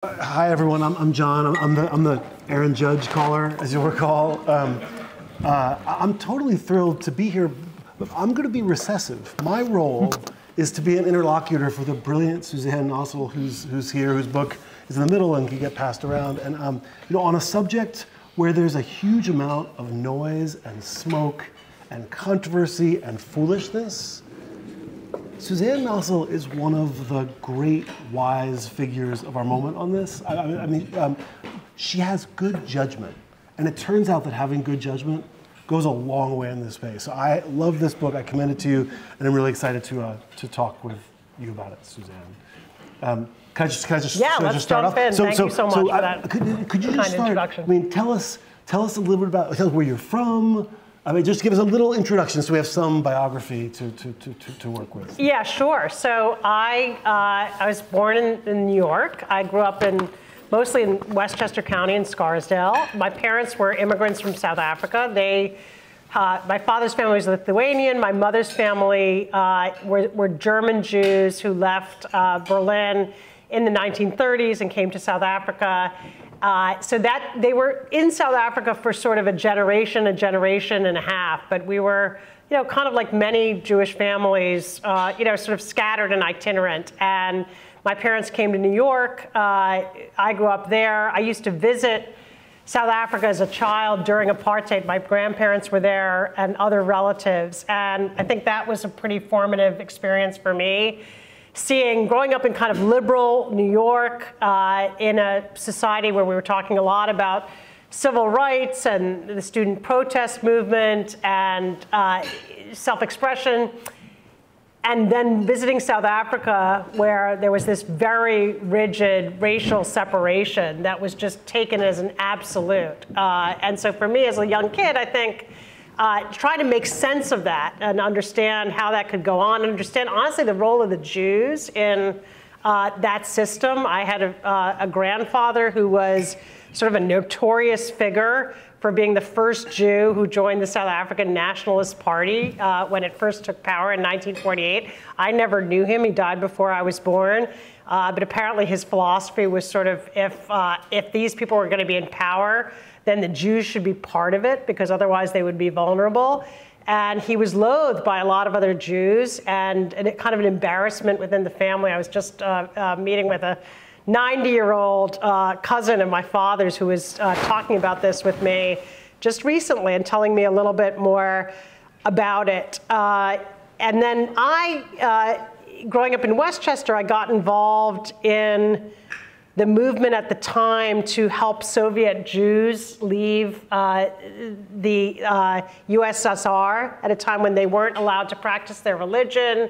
Hi everyone, I'm John. I'm the Aaron Judge caller, as you'll recall. I'm totally thrilled to be here. I'm going to be recessive. My role is to be an interlocutor for the brilliant Suzanne Nossel, who's here, whose book is in the middle and can get passed around. And on a subject where there's a huge amount of noise and smoke and controversy and foolishness, Suzanne Nossel is one of the great wise figures of our moment on this. She has good judgment. And it turns out that having good judgment goes a long way in this space. So I love this book. I commend it to you. And I'm really excited to talk with you about it, Suzanne. Can I just let's start jump off? in. Thank you so much for that could you just start? introduction. I mean, tell us a little bit about where you're from. I mean, just give us a little introduction so we have some biography to work with. Yeah, sure. So I was born in New York. I grew up mostly in Westchester County in Scarsdale. My parents were immigrants from South Africa. My father's family was Lithuanian. My mother's family were German Jews who left Berlin in the 1930s and came to South Africa. So that they were in South Africa for sort of a generation and a half, but we were, kind of like many Jewish families, sort of scattered and itinerant. And my parents came to New York. I grew up there. I used to visit South Africa as a child during apartheid. My grandparents were there and other relatives. And I think that was a pretty formative experience for me. Growing up in kind of liberal New York, in a society where we were talking a lot about civil rights and the student protest movement and self-expression, and then visiting South Africa where there was this very rigid racial separation that was just taken as an absolute. And so for me as a young kid, I think, try to make sense of that and understand how that could go on, and understand, honestly, the role of the Jews in that system. I had a grandfather who was sort of a notorious figure for being the first Jew who joined the South African Nationalist Party when it first took power in 1948. I never knew him. He died before I was born. But apparently his philosophy was sort of, if these people were going to be in power, then the Jews should be part of it, because otherwise they would be vulnerable. And he was loathed by a lot of other Jews, and kind of an embarrassment within the family. I was just meeting with a 90-year-old cousin of my father's who was talking about this with me just recently and telling me a little bit more about it. And then growing up in Westchester, I got involved in the movement at the time to help Soviet Jews leave the USSR at a time when they weren't allowed to practice their religion.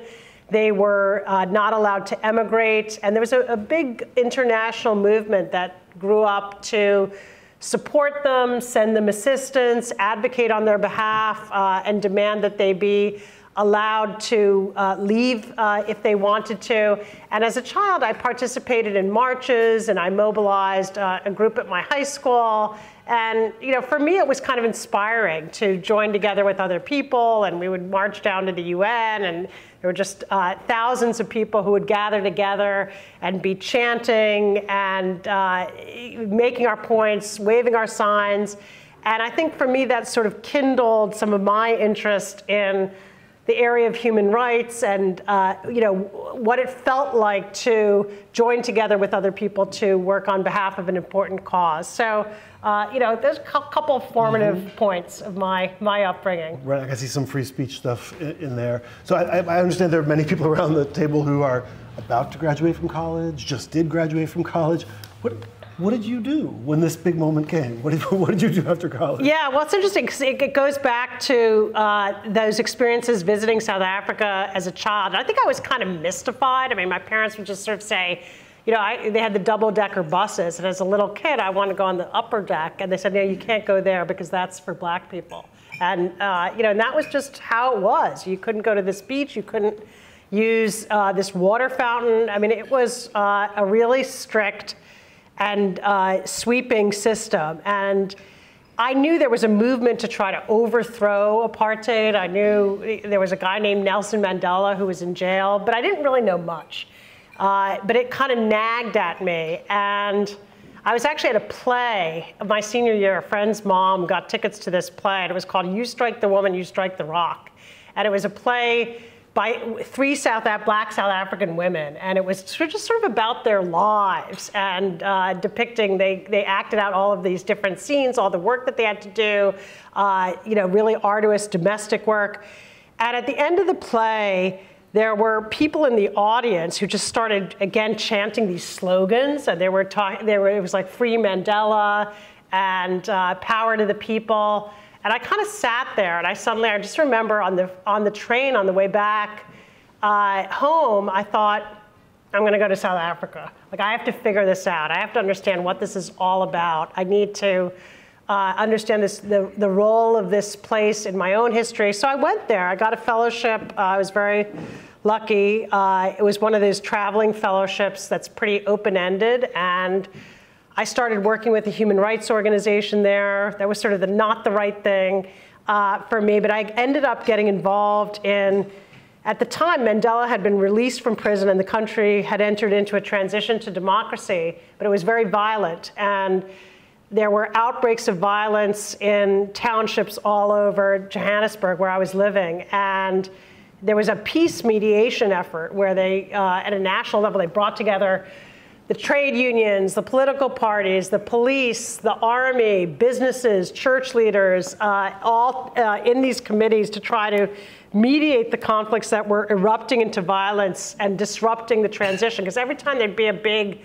They were not allowed to emigrate. And there was a big international movement that grew up to support them, send them assistance, advocate on their behalf, and demand that they be allowed to leave if they wanted to. And as a child, I participated in marches, and I mobilized a group at my high school. And for me, it was kind of inspiring to join together with other people, and we would march down to the UN, and there were just thousands of people who would gather together and be chanting and making our points, waving our signs. And I think for me, that sort of kindled some of my interest in the area of human rights and what it felt like to join together with other people to work on behalf of an important cause. So there's a couple of formative points of my upbringing. Right, I can see some free speech stuff in there. So I understand there are many people around the table who are about to graduate from college, just did graduate from college. What did you do when this big moment came? What did you do after college? Yeah, well, it's interesting. It goes back to those experiences visiting South Africa as a child. I think I was kind of mystified. I mean, my parents would just sort of say, they had the double-decker buses, and as a little kid, I wanted to go on the upper deck, and they said, no, you can't go there because that's for black people. And and that was just how it was. You couldn't go to this beach. You couldn't use this water fountain. I mean, it was a really strict and sweeping system. And I knew there was a movement to try to overthrow apartheid. I knew there was a guy named Nelson Mandela who was in jail, but I didn't really know much. But it kind of nagged at me. And I was actually at a play of my senior year. A friend's mom got tickets to this play, and it was called You Strike the Woman, You Strike the Rock. And it was a play by three black South African women, and it was just sort of about their lives and depicting. They acted out all of these different scenes, all the work that they had to do, really arduous domestic work. And at the end of the play, there were people in the audience who just started again chanting these slogans, and it was like Free Mandela and Power to the People. And I kind of sat there, and I just remember on the train on the way back home, I thought, I'm going to go to South Africa. Like, I have to figure this out. I have to understand what this is all about. I need to understand the role of this place in my own history. So I went there. I got a fellowship. I was very lucky. It was one of those traveling fellowships that's pretty open-ended, and I started working with a human rights organization there. That was sort of not the right thing for me, but I ended up getting involved in, at the time, Mandela had been released from prison and the country had entered into a transition to democracy, but it was very violent. And there were outbreaks of violence in townships all over Johannesburg, where I was living. And there was a peace mediation effort where they, at a national level, they brought together the trade unions, the political parties, the police, the army, businesses, church leaders, all in these committees to try to mediate the conflicts that were erupting into violence and disrupting the transition. Because every time there'd be a big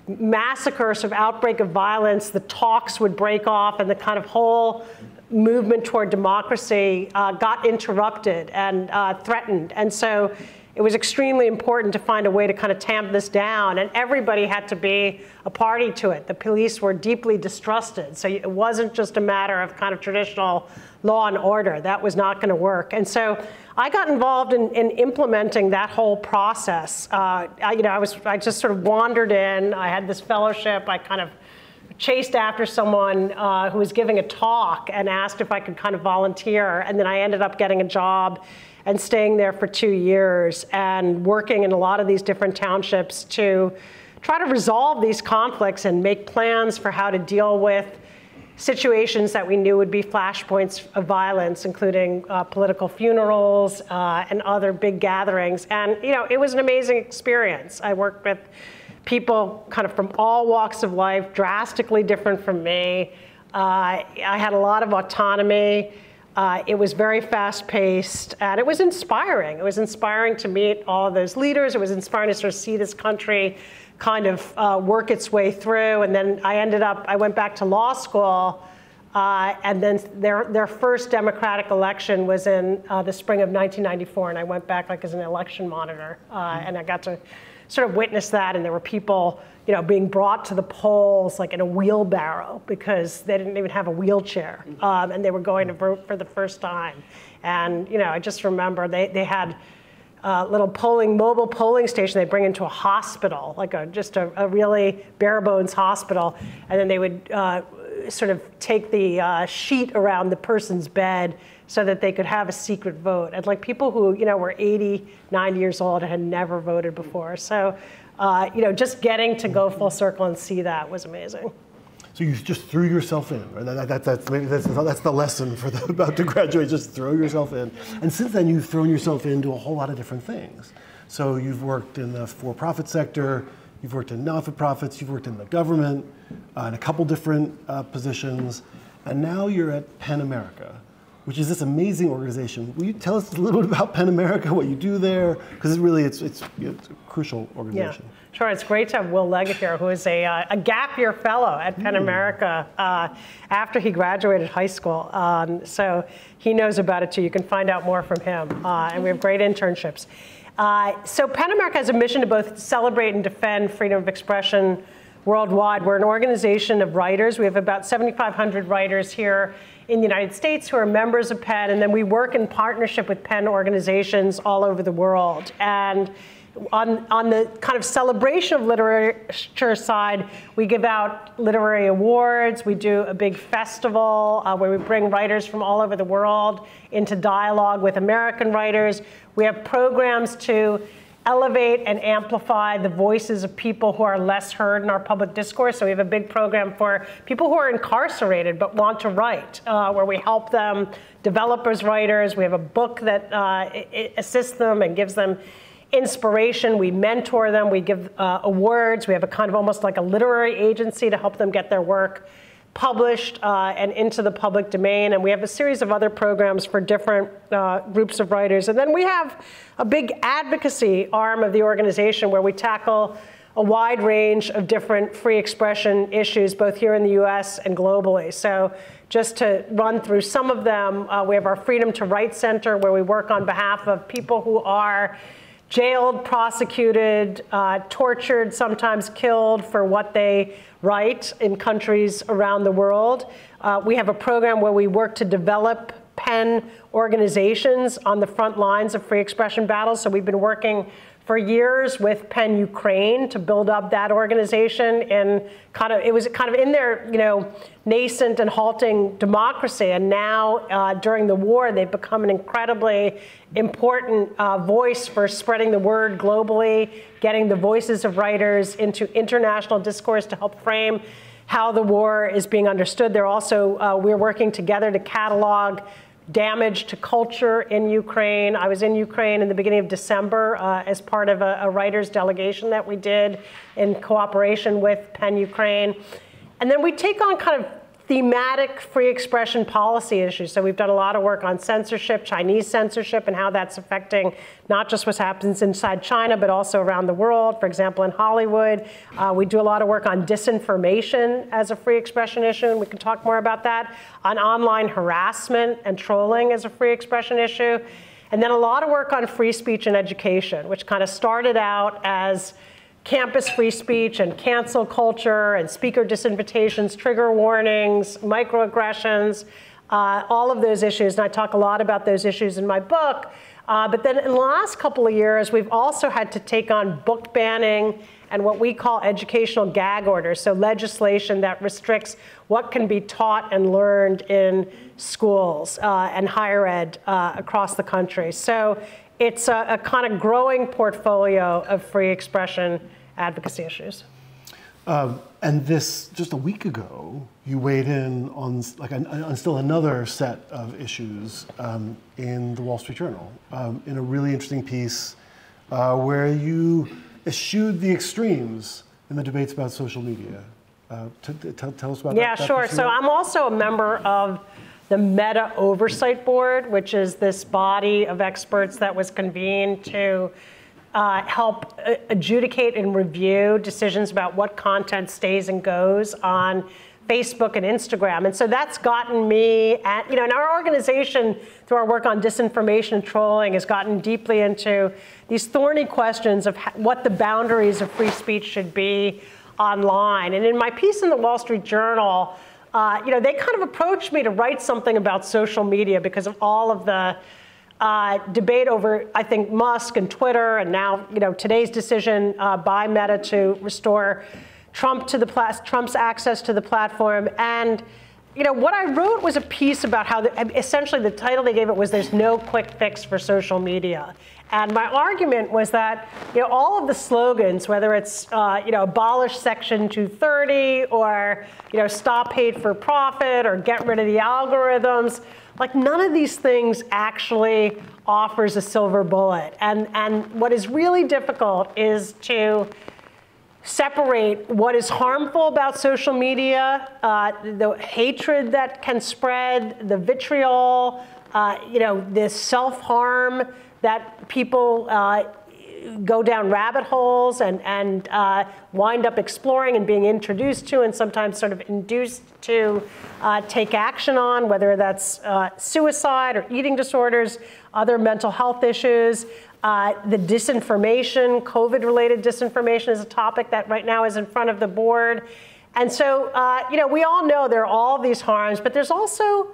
massacre, sort of outbreak of violence, the talks would break off, and the kind of whole movement toward democracy got interrupted and threatened. And so it was extremely important to find a way to kind of tamp this down, and everybody had to be a party to it. The police were deeply distrusted, so it wasn't just a matter of kind of traditional law and order. That was not going to work. And so I got involved in implementing that whole process. I just sort of wandered in. I had this fellowship. I kind of chased after someone who was giving a talk and asked if I could kind of volunteer, and then I ended up getting a job and staying there for 2 years and working in a lot of these different townships to try to resolve these conflicts and make plans for how to deal with situations that we knew would be flashpoints of violence, including political funerals and other big gatherings. And it was an amazing experience. I worked with people kind of from all walks of life, drastically different from me. I had a lot of autonomy. It was very fast-paced, and it was inspiring. It was inspiring to meet all of those leaders. It was inspiring to sort of see this country kind of work its way through. And then I went back to law school, and then their first democratic election was in the spring of 1994, and I went back like as an election monitor, and I got to sort of witness that. And there were people being brought to the polls like in a wheelbarrow because they didn't even have a wheelchair, and they were going to vote for the first time. And I just remember they had little mobile polling station they bring into a hospital, like just a really bare bones hospital, and then they would sort of take the sheet around the person's bed so that they could have a secret vote. And like people who were 80, 90 years old and had never voted before. So just getting to go full circle and see that was amazing. So you just threw yourself in, right? That's the lesson for the about to graduate, just throw yourself in. And since then, you've thrown yourself into a whole lot of different things. So you've worked in the for-profit sector, you've worked in not-for-profits, you've worked in the government, in a couple different positions, and now you're at PEN America, which is this amazing organization. Will you tell us a little bit about PEN America, what you do there? Because it's a crucial organization. Yeah. Sure, it's great to have Will Leggett here, who is a gap year fellow at PEN America after he graduated high school. So he knows about it too. You can find out more from him. And we have great internships. So PEN America has a mission to both celebrate and defend freedom of expression worldwide. We're an organization of writers. We have about 7,500 writers here in the United States who are members of PEN, and then we work in partnership with PEN organizations all over the world. And on the kind of celebration of literature side, we give out literary awards. We do a big festival where we bring writers from all over the world into dialogue with American writers. We have programs to elevate and amplify the voices of people who are less heard in our public discourse. So we have a big program for people who are incarcerated but want to write, where we help them develop as writers. We have a book that assists them and gives them inspiration. We mentor them. We give awards. We have a kind of almost like a literary agency to help them get their work published and into the public domain. And we have a series of other programs for different groups of writers. And then we have a big advocacy arm of the organization where we tackle a wide range of different free expression issues, both here in the US and globally. So just to run through some of them, we have our Freedom to Write Center, where we work on behalf of people who are jailed, prosecuted, tortured, sometimes killed for what they write in countries around the world. We have a program where we work to develop PEN organizations on the front lines of free expression battles. So we've been working for years with PEN Ukraine to build up that organization, and it was kind of in their nascent and halting democracy. And now during the war, they've become an incredibly important voice for spreading the word globally, getting the voices of writers into international discourse to help frame how the war is being understood. They're also, we're working together to catalog damage to culture in Ukraine. I was in Ukraine in the beginning of December as part of a writers delegation that we did in cooperation with PEN Ukraine. And then we take on kind of thematic free expression policy issues. So we've done a lot of work on censorship, Chinese censorship, and how that's affecting not just what happens inside China, but also around the world. For example, in Hollywood, we do a lot of work on disinformation as a free expression issue, and we can talk more about that, on online harassment and trolling as a free expression issue. And then a lot of work on free speech and education, which kind of started out as campus free speech and cancel culture and speaker disinvitations, trigger warnings, microaggressions, all of those issues. And I talk a lot about those issues in my book. But then in the last couple of years, we've also had to take on book banning and what we call educational gag orders, so legislation that restricts what can be taught and learned in schools and higher ed across the country. So it's a kind of growing portfolio of free expression advocacy issues. And this, just a week ago, you weighed in on on still another set of issues in the Wall Street Journal, in a really interesting piece where you eschewed the extremes in the debates about social media. Tell us about that. Yeah, sure. So I'm also a member of the Meta Oversight Board, which is this body of experts that was convened to help adjudicate and review decisions about what content stays and goes on Facebook and Instagram. And so that's gotten me, and our organization, through our work on disinformation and trolling, has gotten deeply into these thorny questions of what the boundaries of free speech should be online. And in my piece in the Wall Street Journal, they kind of approached me to write something about social media because of all of the debate over, I think, Musk and Twitter, and now, today's decision by Meta to restore Trump's access to the platform. And, what I wrote was a piece about how, essentially the title they gave it was "There's no quick fix for social media." And my argument was that, all of the slogans, whether it's, abolish Section 230 or, stop hate for profit or get rid of the algorithms, like none of these things actually offers a silver bullet. And what is really difficult is to separate what is harmful about social media, the hatred that can spread, the vitriol, the self-harm that people go down rabbit holes and wind up exploring and being introduced to and sometimes sort of induced to take action on, whether that's suicide or eating disorders, other mental health issues. The disinformation, COVID-related disinformation is a topic that right now is in front of the board. And so, we all know there are all these harms, but there's also,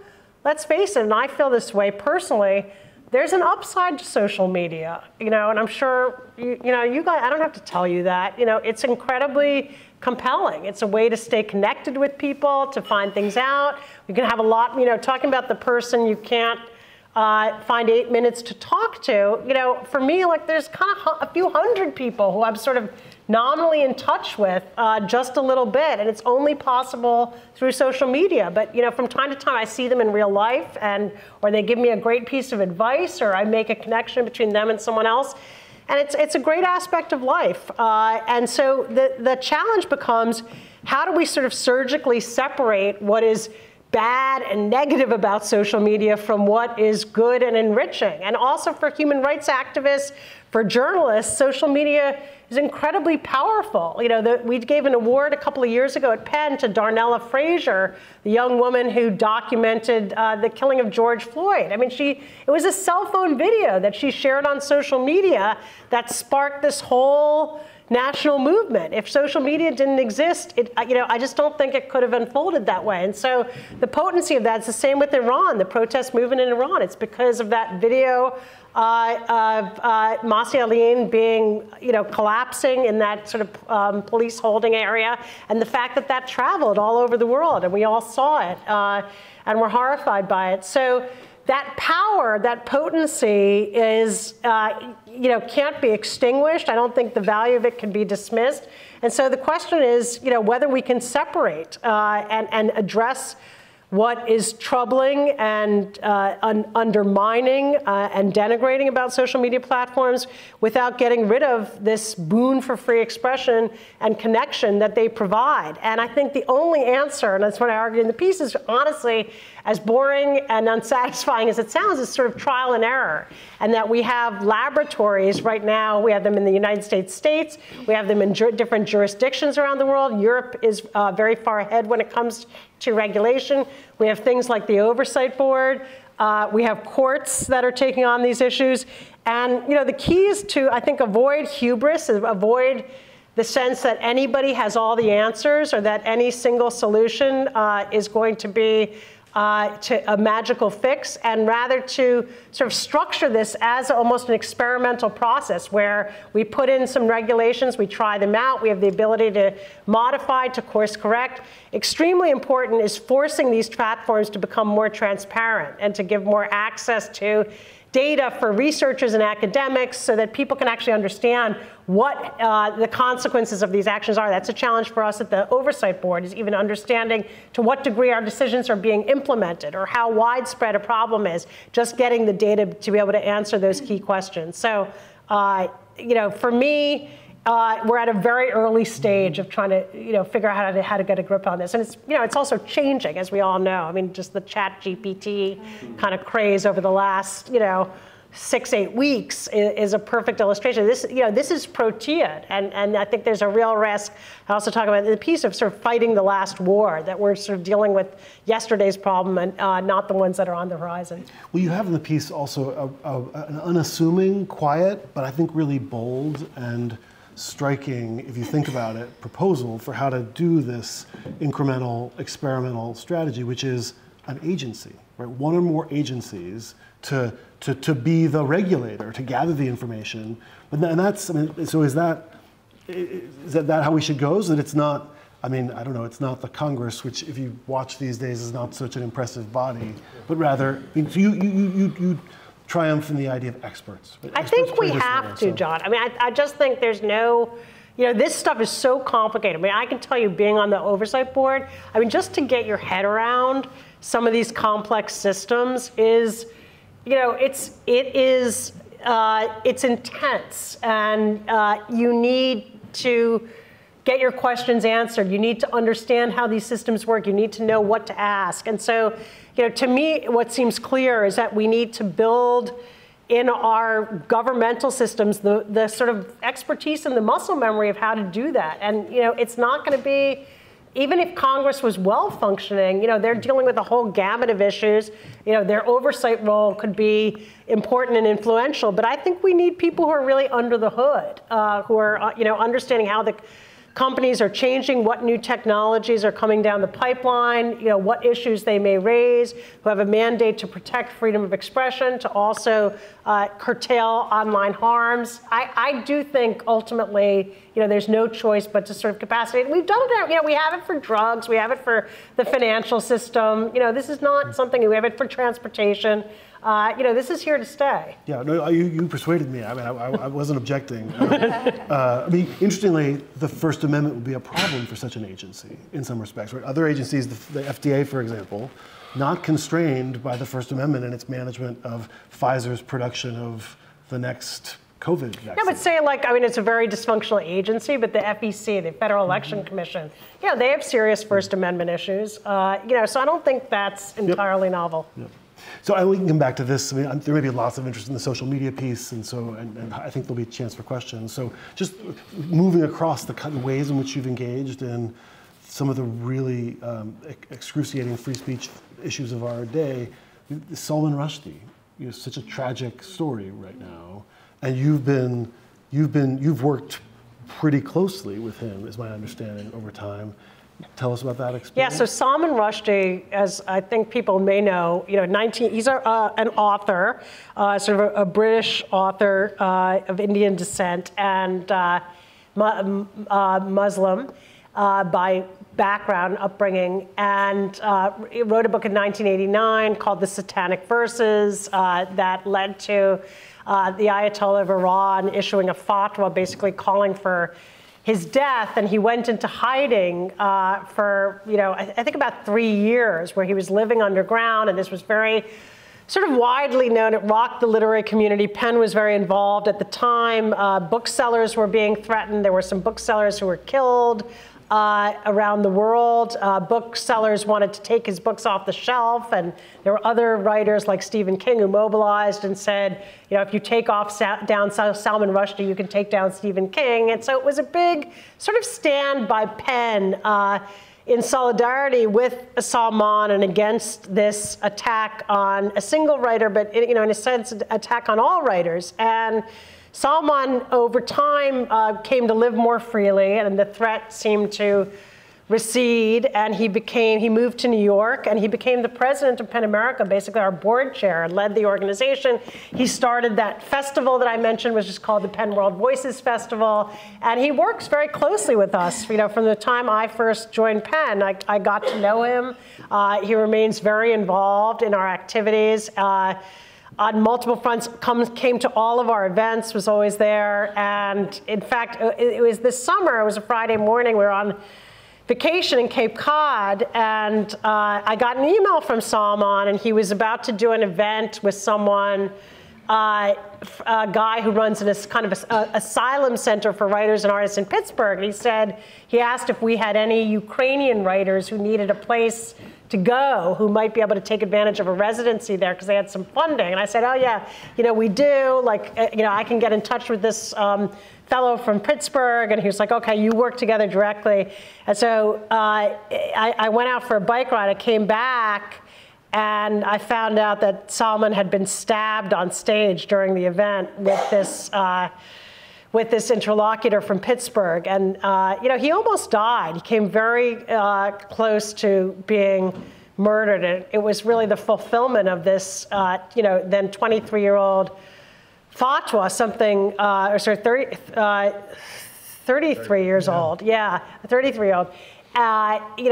let's face it, and I feel this way personally, there's an upside to social media, and I'm sure, you guys, I don't have to tell you that, it's incredibly compelling. It's a way to stay connected with people, to find things out. We can have a lot, talking about the person you can't find 8 minutes to talk to. For me, like there's kind of a few hundred people who I'm sort of nominally in touch with just a little bit, and it's only possible through social media. But from time to time, I see them in real life, or they give me a great piece of advice, or I make a connection between them and someone else. And it's a great aspect of life. And so the challenge becomes, how do we sort of surgically separate what is bad and negative about social media from what is good and enriching? And also for human rights activists, for journalists, social media is incredibly powerful. We gave an award a couple of years ago at Penn to Darnella Frazier, the young woman who documented the killing of George Floyd. I mean, it was a cell phone video that she shared on social media that sparked this whole national movement. If social media didn't exist, I just don't think it could have unfolded that way. And so the potency of that is the same with Iran, the protest movement in Iran. It's because of that video of Masih Amin being, collapsing in that sort of police holding area, and the fact that that traveled all over the world, and we all saw it, and were horrified by it. So that power, that potency is, can't be extinguished. I don't think the value of it can be dismissed. And so the question is, whether we can separate and address what is troubling and undermining and denigrating about social media platforms without getting rid of this boon for free expression and connection that they provide. And I think the only answer, and that's what I argued in the piece, is honestly, as boring and unsatisfying as it sounds, is sort of trial and error. And that we have laboratories right now, we have them in the United States, we have them in different jurisdictions around the world. Europe is very far ahead when it comes to regulation. We have things like the Oversight Board. We have courts that are taking on these issues. And the key is to, I think, avoid hubris, avoid the sense that anybody has all the answers, or that any single solution is going to be to a magical fix, and rather to sort of structure this as almost an experimental process where we put in some regulations, we try them out, we have the ability to modify, to course correct. Extremely important is forcing these platforms to become more transparent and to give more access to data for researchers and academics so that people can actually understand what the consequences of these actions are. That's a challenge for us at the Oversight Board, is even understanding to what degree our decisions are being implemented or how widespread a problem is, just getting the data to be able to answer those key questions. So, for me, we're at a very early stage of trying to, figure out how to get a grip on this. And it's, it's also changing, as we all know. I mean, just the ChatGPT kind of craze over the last, 6-8 weeks is a perfect illustration. This, this is protean, and I think there's a real risk. I also talk about the piece of sort of fighting the last war, that we're sort of dealing with yesterday's problem and not the ones that are on the horizon. Well, you have in the piece also an unassuming, quiet, but I think really bold and striking, if you think about it, proposal for how to do this incremental, experimental strategy, which is an agency, right? One or more agencies to be the regulator, to gather the information. And that's, I mean, so is that how we should go? So that it's not, I mean, I don't know, it's not the Congress, which if you watch these days is not such an impressive body, but rather, I mean, so you triumph in the idea of experts. I think we have to, John. I mean, I just think there's no, this stuff is so complicated. I mean, I can tell you, being on the Oversight Board, I mean, just to get your head around some of these complex systems is, it's intense, and you need to get your questions answered. You need to understand how these systems work. You need to know what to ask. And so, to me, what seems clear is that we need to build in our governmental systems the sort of expertise and the muscle memory of how to do that. And it's not going to be, even if Congress was well functioning, they're dealing with a whole gamut of issues. Their oversight role could be important and influential, but I think we need people who are really under the hood, who are understanding how the companies are changing, what new technologies are coming down the pipeline, what issues they may raise, who have a mandate to protect freedom of expression, to also curtail online harms. I do think ultimately, there's no choice but to sort of capacitate. And we've done it, we have it for drugs, we have it for the financial system. This is not something, we have it for transportation. this is here to stay. Yeah, no, you persuaded me. I mean, I wasn't objecting. I mean, interestingly, the First Amendment would be a problem for such an agency in some respects. Right? Other agencies, the FDA, for example, not constrained by the First Amendment in its management of Pfizer's production of the next COVID vaccine. Yeah, but say it's a very dysfunctional agency, but the FEC, the Federal Election Commission, they have serious First Amendment issues. So I don't think that's entirely novel. Yep. So we can come back to this. I mean, there may be lots of interest in the social media piece, and I think there'll be a chance for questions. So just moving across the ways in which you've engaged in some of the really excruciating free speech issues of our day, Salman Rushdie, such a tragic story right now, and you've worked pretty closally with him, is my understanding, over time. Tell us about that experience. Yeah, so Salman Rushdie, as I think people may know, he's an author, sort of a British author of Indian descent and Muslim by background, upbringing, and he wrote a book in 1989 called The Satanic Verses that led to the Ayatollah of Iran issuing a fatwa basically calling for his death, and he went into hiding for, I think about 3 years, where he was living underground, and this was very sort of widely known. It rocked the literary community. Penn was very involved at the time. Booksellers were being threatened. There were some booksellers who were killed around the world. Booksellers wanted to take his books off the shelf, and there were other writers like Stephen King who mobilized and said, if you take down Salman Rushdie, you can take down Stephen King. And so it was a big sort of stand by Penn in solidarity with Salman and against this attack on a single writer, but in a sense, an attack on all writers. And Salman, over time, came to live more freely, and the threat seemed to recede, and he moved to New York, and he became the president of PEN America, basically our board chair, and led the organization. He started that festival that I mentioned, which is called the PEN World Voices Festival, and he works very closely with us. From the time I first joined PEN, I got to know him. He remains very involved in our activities. On multiple fronts, came to all of our events, was always there. And in fact, it was this summer, it was a Friday morning, we were on vacation in Cape Cod, and I got an email from Salman, and he was about to do an event with someone, a guy who runs an asylum center for writers and artists in Pittsburgh. And he asked if we had any Ukrainian writers who needed a place to go, who might be able to take advantage of a residency there because they had some funding. And I said, oh yeah, we do. I can get in touch with this fellow from Pittsburgh. And he was like, okay, you work together directly. And so I went out for a bike ride. I came back, and I found out that Salman had been stabbed on stage during the event with this interlocutor from Pittsburgh. And he almost died. He came very close to being murdered. And it was really the fulfillment of this, then 23-year-old fatwa, 33 years old. Yeah, a 33-year-old.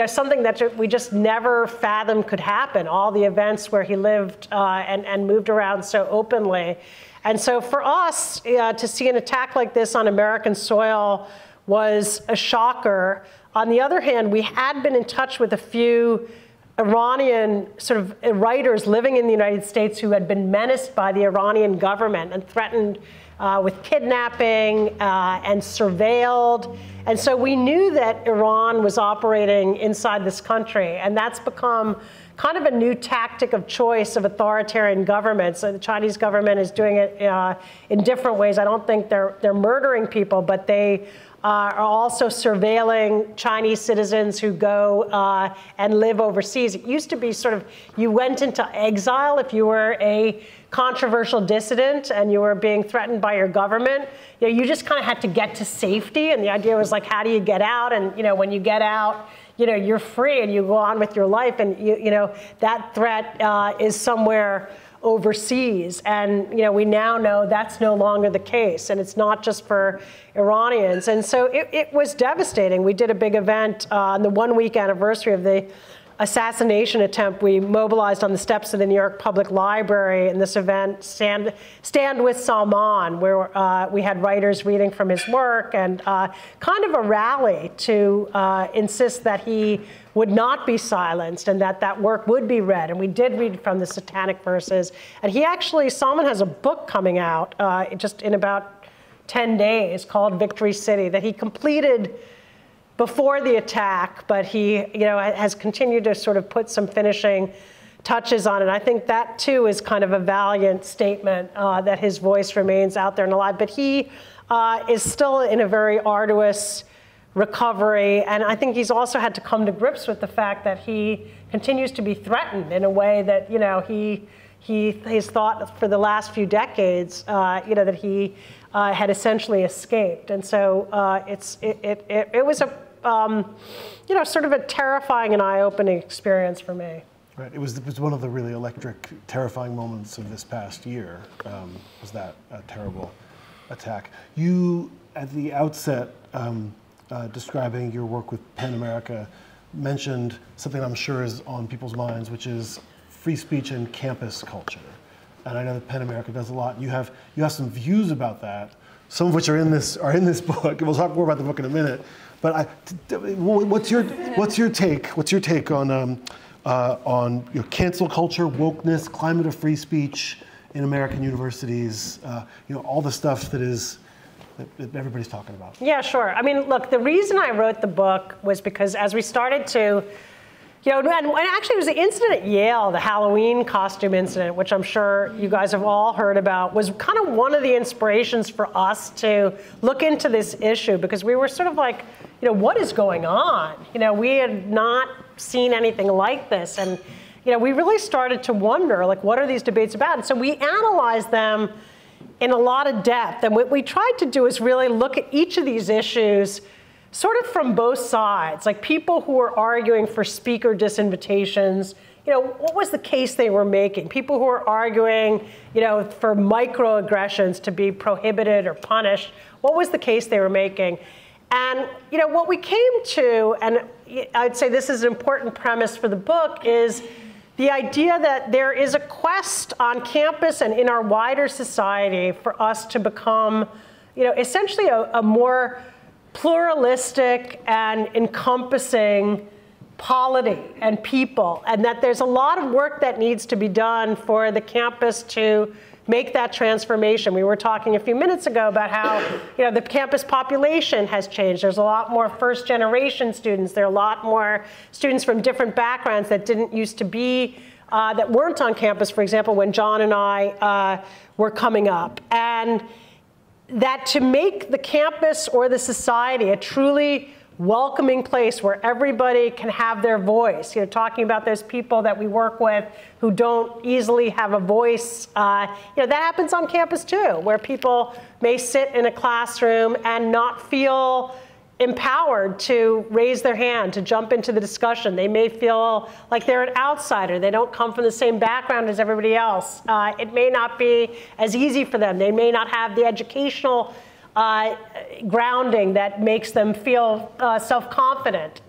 Something that we just never fathomed could happen. All the events where he lived and moved around so openly. And so for us, to see an attack like this on American soil was a shocker. On the other hand, we had been in touch with a few Iranian sort of writers living in the United States who had been menaced by the Iranian government and threatened with kidnapping and surveilled. And so we knew that Iran was operating inside this country, and that's become kind of a new tactic of choice of authoritarian governments. So the Chinese government is doing it in different ways. I don't think they're murdering people, but they are also surveilling Chinese citizens who go and live overseas. It used to be sort of, you went into exile if you were a controversial dissident and you were being threatened by your government. You just kind of had to get to safety, and the idea was like, how do you get out? And when you get out, you're free and you go on with your life, and that threat is somewhere overseas. And we now know that's no longer the case, and it's not just for Iranians. And so it was devastating. We did a big event on the 1-week anniversary of the assassination attempt, we mobilized on the steps of the New York Public Library in this event, Stand with Salman, where we had writers reading from his work, and kind of a rally to insist that he would not be silenced and that that work would be read. And we did read from the Satanic Verses. And he actually, Salman has a book coming out just in about 10 days called Victory City that he completed before the attack, but he has continued to sort of put some finishing touches on it. I think that too is kind of a valiant statement that his voice remains out there and alive. But he is still in a very arduous recovery, and I think he's also had to come to grips with the fact that he continues to be threatened in a way that he's thought for the last few decades that he had essentially escaped. And so it was a sort of a terrifying and eye-opening experience for me. Right. It was one of the really electric, terrifying moments of this past year, was that terrible attack. You, at the outset, describing your work with PEN America, mentioned something I'm sure is on people's minds, which is free speech and campus culture. And I know that PEN America does a lot. You have some views about that, some of which are in this book. We'll talk more about the book in a minute. But what's your take on cancel culture, wokeness, climate of free speech in American universities? All the stuff that everybody's talking about. Yeah, sure. I mean, look, the reason I wrote the book was because as we started to, and actually it was the incident at Yale, the Halloween costume incident, which I'm sure you guys have all heard about, was kind of one of the inspirations for us to look into this issue, because we were sort of like, what is going on? We had not seen anything like this. And, we really started to wonder, like, what are these debates about? And so we analyzed them in a lot of depth. And what we tried to do is really look at each of these issues sort of from both sides, like people who were arguing for speaker disinvitations, what was the case they were making? People who were arguing, for microaggressions to be prohibited or punished, what was the case they were making? And, what we came to, and I'd say this is an important premise for the book, is the idea that there is a quest on campus and in our wider society for us to become, essentially a more pluralistic and encompassing polity and people, and that there's a lot of work that needs to be done for the campus to make that transformation. We were talking a few minutes ago about how the campus population has changed. There's a lot more first-generation students. There are a lot more students from different backgrounds that didn't used to be, that weren't on campus, for example, when John and I were coming up. And that to make the campus or the society a truly welcoming place where everybody can have their voice. Talking about those people that we work with who don't easily have a voice. That happens on campus too, where people may sit in a classroom and not feel empowered to raise their hand, to jump into the discussion. They may feel like they're an outsider. They don't come from the same background as everybody else. It may not be as easy for them. They may not have the educational grounding that makes them feel self-confident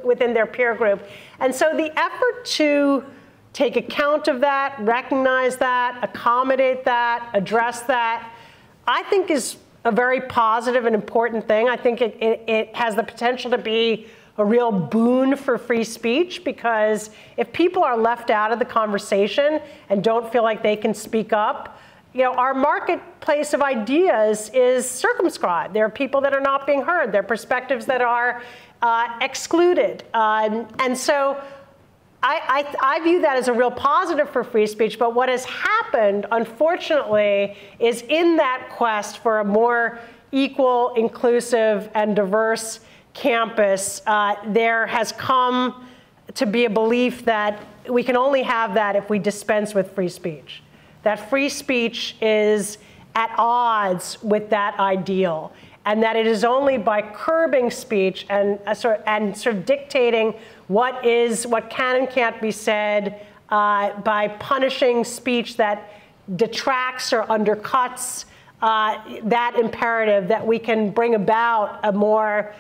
within their peer group. And so the effort to take account of that, recognize that, accommodate that, address that, I think is a very positive and important thing. I think it has the potential to be a real boon for free speech, because if people are left out of the conversation and don't feel like they can speak up, our marketplace of ideas is circumscribed. There are people that are not being heard. There are perspectives that are excluded. And so I view that as a real positive for free speech. But what has happened, unfortunately, is in that quest for a more equal, inclusive, and diverse campus, there has come to be a belief that we can only have that if we dispense with free speech. That free speech is at odds with that ideal, and that it is only by curbing speech and sort of dictating what can and can't be said, by punishing speech that detracts or undercuts that imperative, that we can bring about a more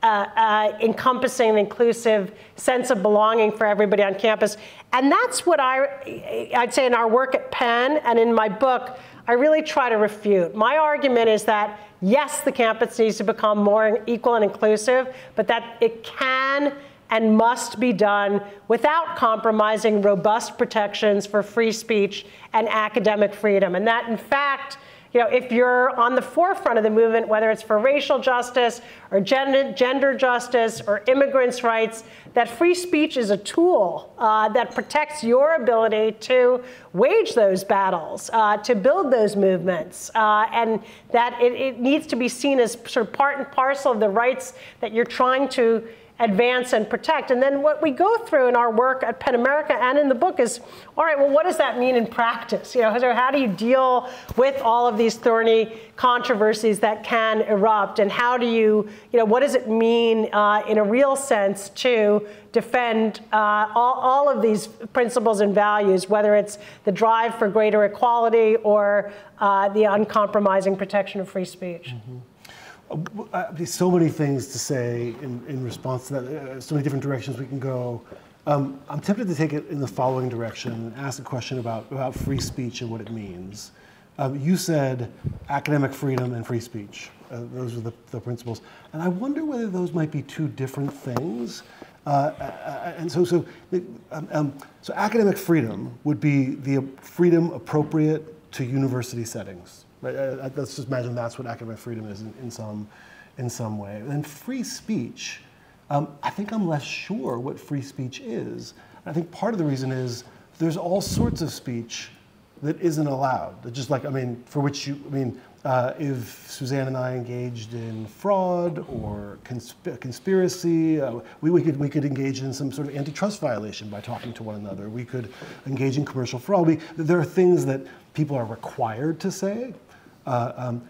encompassing and inclusive sense of belonging for everybody on campus. And that's what I'd say in our work at Penn and in my book, I really try to refute. My argument is that, yes, the campus needs to become more equal and inclusive, but that it can and must be done without compromising robust protections for free speech and academic freedom. And that, in fact, if you're on the forefront of the movement, whether it's for racial justice or gender justice or immigrants' rights, that free speech is a tool that protects your ability to wage those battles, to build those movements, and that it needs to be seen as sort of part and parcel of the rights that you're trying to advance and protect. And then what we go through in our work at Penn America and in the book is, all right, well, what does that mean in practice? So how do you deal with all of these thorny controversies that can erupt? And how do you, what does it mean in a real sense to defend all of these principles and values, whether it's the drive for greater equality or the uncompromising protection of free speech? Mm-hmm. So many things to say in response to that, so many different directions we can go. I'm tempted to take it in the following direction and ask a question about free speech and what it means. You said academic freedom and free speech. Those are the principles. And I wonder whether those might be two different things. And so academic freedom would be the freedom appropriate to university settings. Right? Let's just imagine that's what academic freedom is in some way. And free speech, I think I'm less sure what free speech is. I think part of the reason is there's all sorts of speech that isn't allowed. Just like, for which if Suzanne and I engaged in fraud or conspiracy, we could engage in some sort of antitrust violation by talking to one another. We could engage in commercial fraud. There are things that people are required to say.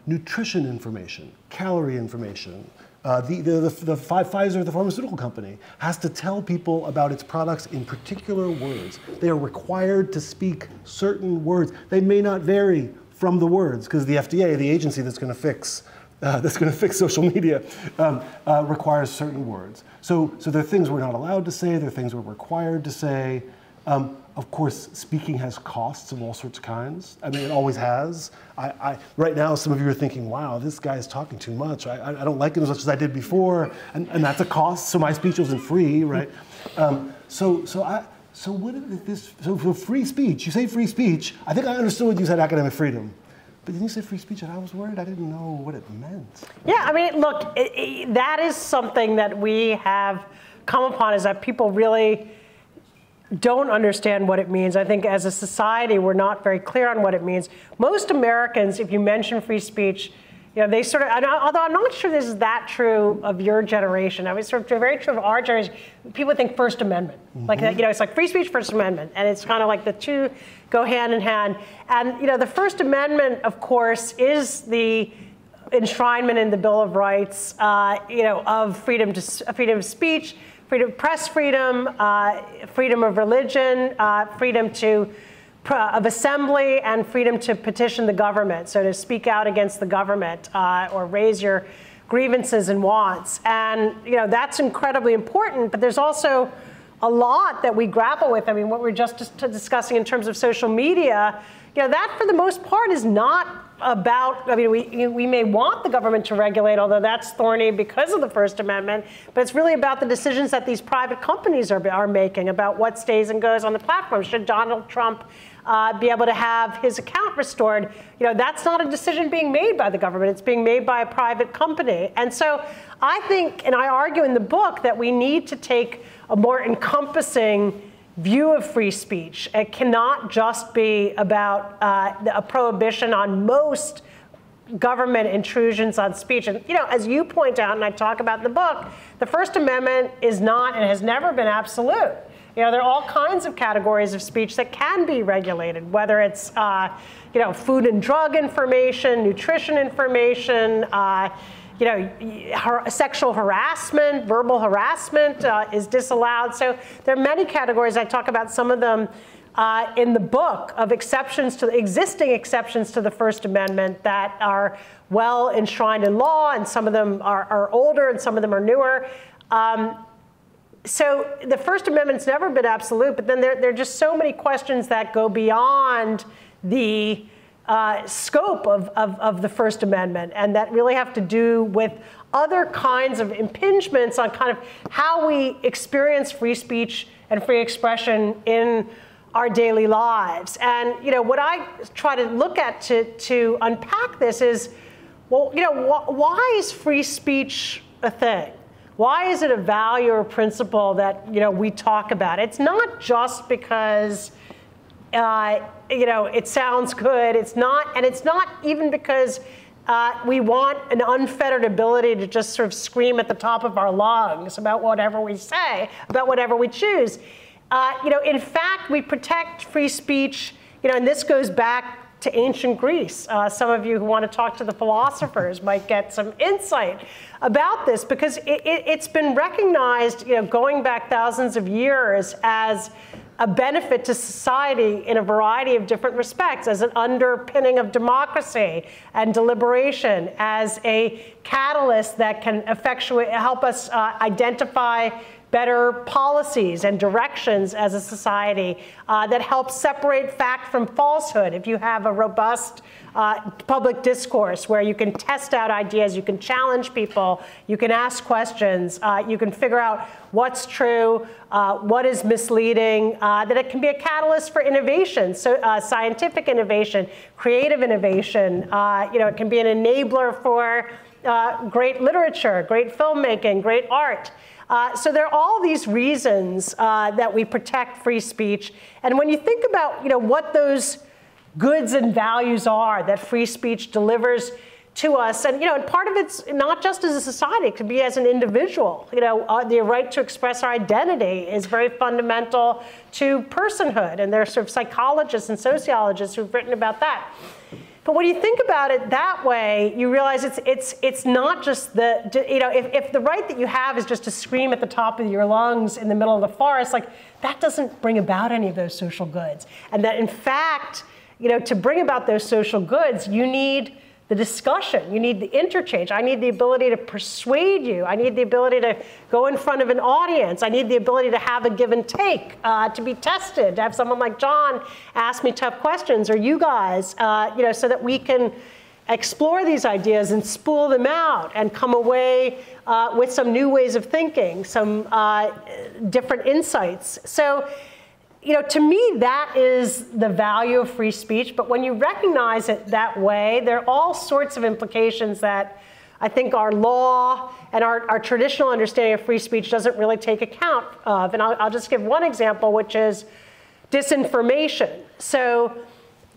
Nutrition information, calorie information. Pfizer, the pharmaceutical company, has to tell people about its products in particular words. They are required to speak certain words. They may not vary from the words because the FDA, the agency that's going to fix social media, requires certain words. So there are things we're not allowed to say. There are things we're required to say. Of course, speaking has costs of all sorts of kinds. It always has. Right now, some of you are thinking, wow, this guy's talking too much. I don't like him as much as I did before, and that's a cost, so my speech wasn't free, right? So for free speech, you say free speech, I think I understood when you said academic freedom. But then you said free speech, and I was worried I didn't know what it meant. Yeah, look, that is something that we have come upon, is that people really don't understand what it means. I think as a society, we're not very clear on what it means. Most Americans, if you mention free speech, they sort of, although I'm not sure this is that true of your generation, it's sort of very true of our generation, people think First Amendment. Mm-hmm. Like, it's like free speech, First Amendment, and it's kind of like the two go hand in hand. And, the First Amendment, of course, is the enshrinement in the Bill of Rights, of freedom of speech, freedom of press freedom, freedom of religion, freedom of assembly, and freedom to petition the government, so to speak out against the government or raise your grievances and wants. And that's incredibly important, but there's also a lot that we grapple with. What we were just discussing in terms of social media, that for the most part is not about, we may want the government to regulate, although that's thorny because of the First Amendment, but it's really about the decisions that these private companies are making about what stays and goes on the platform. Should Donald Trump be able to have his account restored? That's not a decision being made by the government. It's being made by a private company. And so I think, and I argue in the book, that we need to take a more encompassing view of free speech. It cannot just be about a prohibition on most government intrusions on speech. And as you point out, and I talk about in the book, the First Amendment is not and has never been absolute. There are all kinds of categories of speech that can be regulated, whether it's food and drug information, nutrition information, sexual harassment, verbal harassment is disallowed. So there are many categories. I talk about some of them in the book of existing exceptions to the First Amendment that are well enshrined in law, and some of them are older and some of them are newer. So the First Amendment's never been absolute, but then there are just so many questions that go beyond the scope of the First Amendment, and that really have to do with other kinds of impingements on kind of how we experience free speech and free expression in our daily lives. And what I try to look at to unpack this is, well, why is free speech a thing? Why is it a value or principle that we talk about? It's not just because it sounds good. It's not, and it's not even because we want an unfettered ability to just sort of scream at the top of our lungs about whatever we say, about whatever we choose. In fact, we protect free speech, and this goes back to ancient Greece. Some of you who want to talk to the philosophers might get some insight about this, because it's been recognized, going back thousands of years, as a benefit to society in a variety of different respects, as an underpinning of democracy and deliberation, as a catalyst that can help us identify better policies and directions as a society, that helps separate fact from falsehood. If you have a robust public discourse where you can test out ideas, you can challenge people, you can ask questions, you can figure out what's true, what is misleading, that it can be a catalyst for innovation, so scientific innovation, creative innovation. It can be an enabler for great literature, great filmmaking, great art. So there are all these reasons that we protect free speech. And when you think about what those goods and values are that free speech delivers to us, and and part of it's not just as a society, it could be as an individual. The right to express our identity is very fundamental to personhood, and there are sort of psychologists and sociologists who've written about that. But when you think about it that way, you realize it's not just if the right that you have is just to scream at the top of your lungs in the middle of the forest, like that doesn't bring about any of those social goods. And that in fact, to bring about those social goods, you need the discussion, you need the interchange. I need the ability to persuade you. I need the ability to go in front of an audience. I need the ability to have a give and take, to be tested, to have someone like John ask me tough questions, or you guys, so that we can explore these ideas and spool them out and come away with some new ways of thinking, some different insights. So, to me, that is the value of free speech. But when you recognize it that way, there are all sorts of implications that I think our law and our traditional understanding of free speech doesn't really take account of. And I'll just give one example, which is disinformation. So,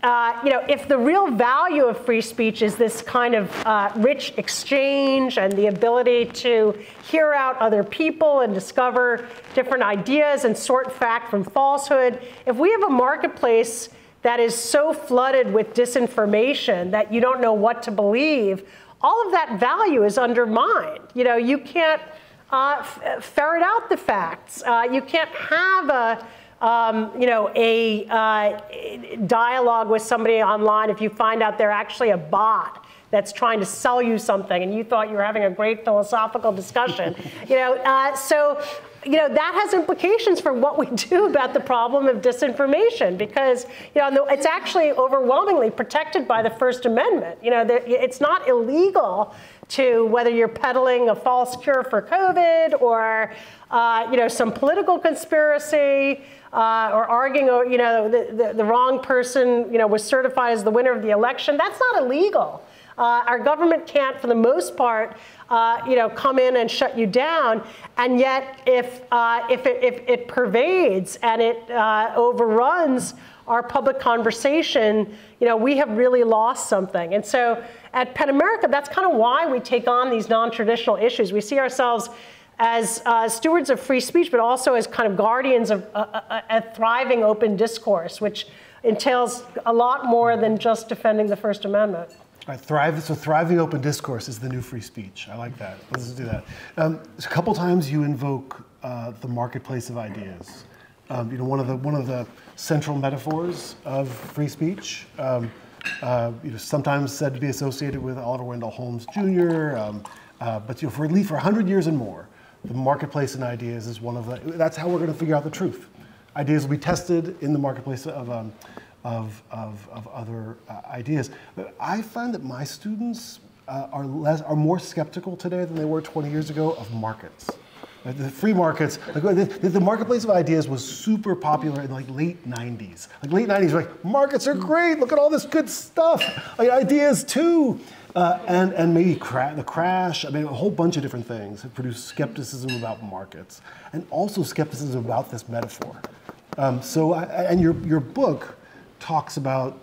if the real value of free speech is this kind of rich exchange and the ability to hear out other people and discover different ideas and sort fact from falsehood, if we have a marketplace that is so flooded with disinformation that you don't know what to believe, all of that value is undermined. You can't ferret out the facts. You can't have a dialogue with somebody online if you find out they're actually a bot that's trying to sell you something and you thought you were having a great philosophical discussion. That has implications for what we do about the problem of disinformation, because it's actually overwhelmingly protected by the First Amendment. It's not illegal to, whether you're peddling a false cure for COVID or some political conspiracy, or arguing, the wrong person, was certified as the winner of the election. That's not illegal. Our government can't, for the most part, come in and shut you down. And yet, if it pervades and it overruns our public conversation, we have really lost something. And so, at PEN America, that's kind of why we take on these non-traditional issues. We see ourselves as stewards of free speech, but also as kind of guardians of a thriving open discourse, which entails a lot more than just defending the First Amendment. Right, thriving open discourse is the new free speech. I like that. Let's do that. A couple times you invoke the marketplace of ideas. one of the central metaphors of free speech. Sometimes said to be associated with Oliver Wendell Holmes Jr. But for at least for 100 years and more, the marketplace in ideas is one of the. That's how we're going to figure out the truth. Ideas will be tested in the marketplace of other ideas. But I find that my students are more skeptical today than they were 20 years ago of markets. The free markets, the marketplace of ideas was super popular in late 90s. Late 90s, markets are great, look at all this good stuff. Ideas too. And maybe the crash, a whole bunch of different things have produced skepticism about markets and also skepticism about this metaphor. And your book talks about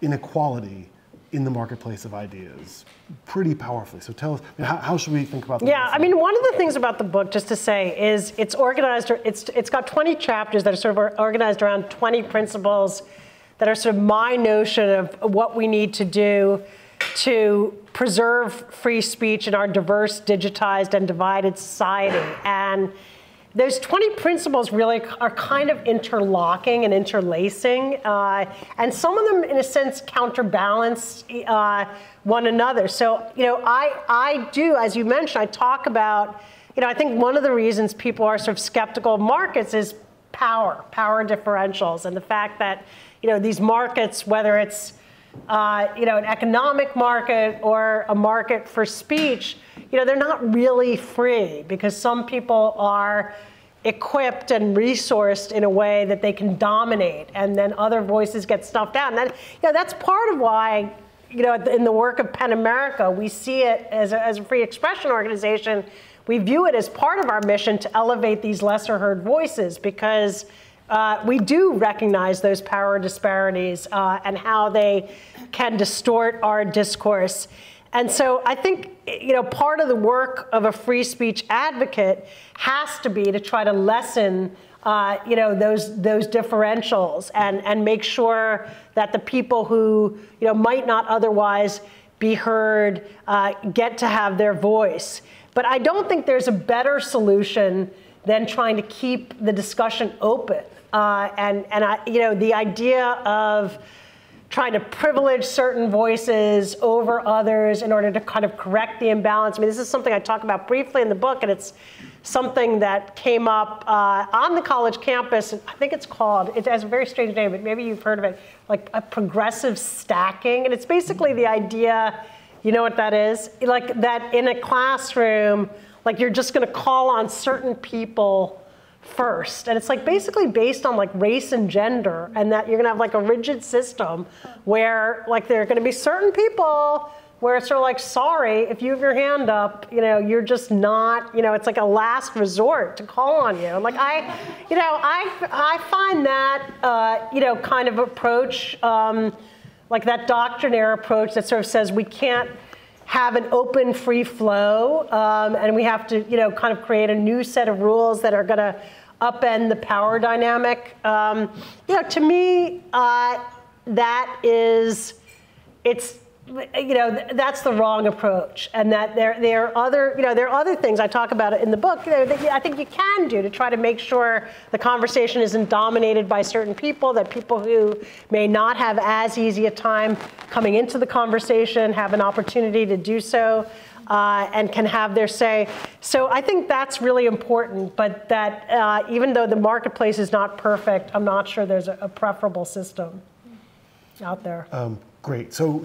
inequality in the marketplace of ideas pretty powerfully. So tell us, how should we think about that? Yeah, one of the things about the book, just to say, is it's organized, it's got 20 chapters that are sort of organized around 20 principles that are sort of my notion of what we need to do to preserve free speech in our diverse, digitized, and divided society. And those 20 principles really are kind of interlocking and interlacing, and some of them, in a sense, counterbalance one another. So, I do, as you mentioned, I talk about, I think one of the reasons people are sort of skeptical of markets is power differentials, and the fact that, these markets, whether it's an economic market or a market for speech, they're not really free because some people are equipped and resourced in a way that they can dominate, and then other voices get stuffed out. And that's part of why, in the work of PEN America, we see it as a free expression organization. We view it as part of our mission to elevate these lesser heard voices because we do recognize those power disparities and how they can distort our discourse. And so I think, part of the work of a free speech advocate has to be to try to lessen, those differentials and make sure that the people who, might not otherwise be heard get to have their voice. But I don't think there's a better solution than trying to keep the discussion open. The idea of trying to privilege certain voices over others in order to kind of correct the imbalance. This is something I talk about briefly in the book, and it's something that came up on the college campus. I think it's called, it has a very strange name, but maybe you've heard of it, like a progressive stacking. And it's basically the idea, you know what that is? Like that in a classroom, you're just gonna call on certain people first, and it's basically based on race and gender, and that you're gonna have a rigid system where there are gonna be certain people where it's sort of sorry, if you have your hand up, you're just not, it's like a last resort to call on you. And I find that kind of approach, that doctrinaire approach that sort of says we can't have an open, free flow, and we have to, kind of create a new set of rules that are going to upend the power dynamic. To me, that is, that's the wrong approach, and that there are other things I talk about in the book that I think you can do to try to make sure the conversation isn't dominated by certain people, that people who may not have as easy a time coming into the conversation have an opportunity to do so and can have their say. So I think that's really important, but that even though the marketplace is not perfect, I'm not sure there's a preferable system out there. Great. So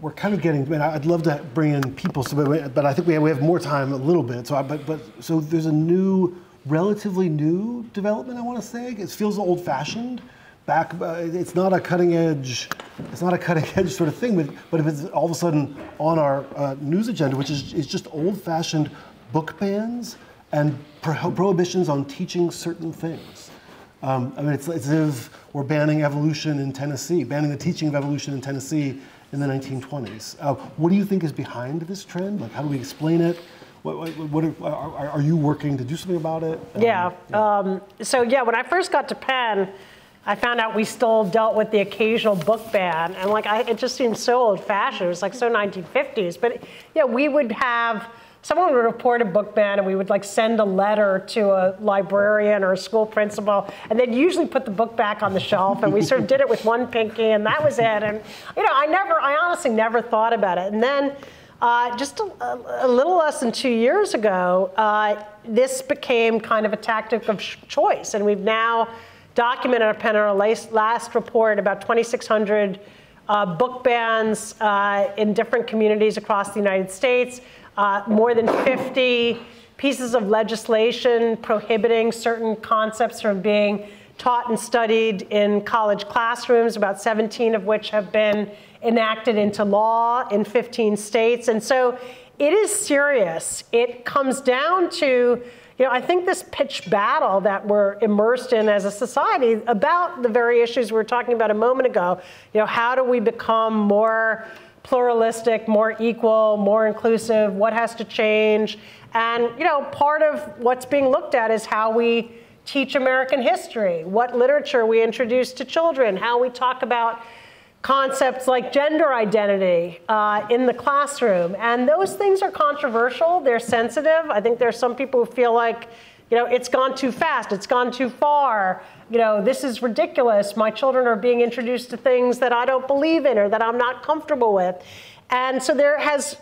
we're kind of getting. I'd love to bring in people, but I think we have more time a little bit. So there's a relatively new development. I want to say it feels old-fashioned. It's not a cutting edge. It's not a cutting edge sort of thing. But if it's all of a sudden on our news agenda, which is just old-fashioned book bans and prohibitions on teaching certain things. It's as if we're banning evolution in Tennessee, banning the teaching of evolution in Tennessee in the 1920s. What do you think is behind this trend? How do we explain it? Are you working to do something about it? When I first got to Penn, I found out we still dealt with the occasional book ban, and it just seemed so old-fashioned. It was so 1950s. But we would have someone would report a book ban, and we would like send a letter to a librarian or a school principal, and they'd usually put the book back on the shelf, and we sort of did it with one pinky, and that was it. And I honestly never thought about it. And then just a little less than 2 years ago, this became kind of a tactic of choice, and we've now documented in our last report about 2,600 book bans in different communities across the United States, more than 50 pieces of legislation prohibiting certain concepts from being taught and studied in college classrooms, about 17 of which have been enacted into law in 15 states. And so it is serious. It comes down to, I think this pitched battle that we're immersed in as a society about the very issues we were talking about a moment ago. How do we become more pluralistic, more equal, more inclusive? What has to change? And part of what's being looked at is how we teach American history, what literature we introduce to children, how we talk about concepts like gender identity in the classroom. And those things are controversial, they're sensitive. I think there's some people who feel like, it's gone too fast, it's gone too far, this is ridiculous. My children are being introduced to things that I don't believe in or that I'm not comfortable with. And so there has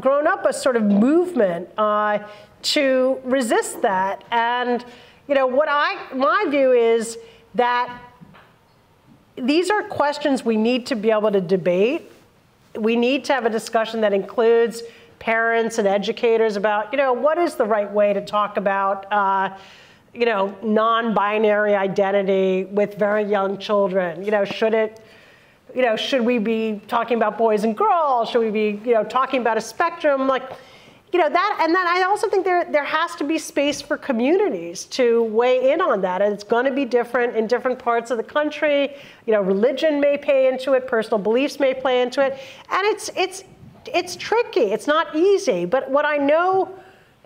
grown up a sort of movement to resist that. And my view is that these are questions we need to be able to debate. We need to have a discussion that includes parents and educators about, what is the right way to talk about, non-binary identity with very young children. Should we be talking about boys and girls? Should we be, talking about a spectrum? That I also think there has to be space for communities to weigh in on that. And it's going to be different in different parts of the country. Religion may play into it, personal beliefs may play into it. And it's tricky, it's not easy. But what I know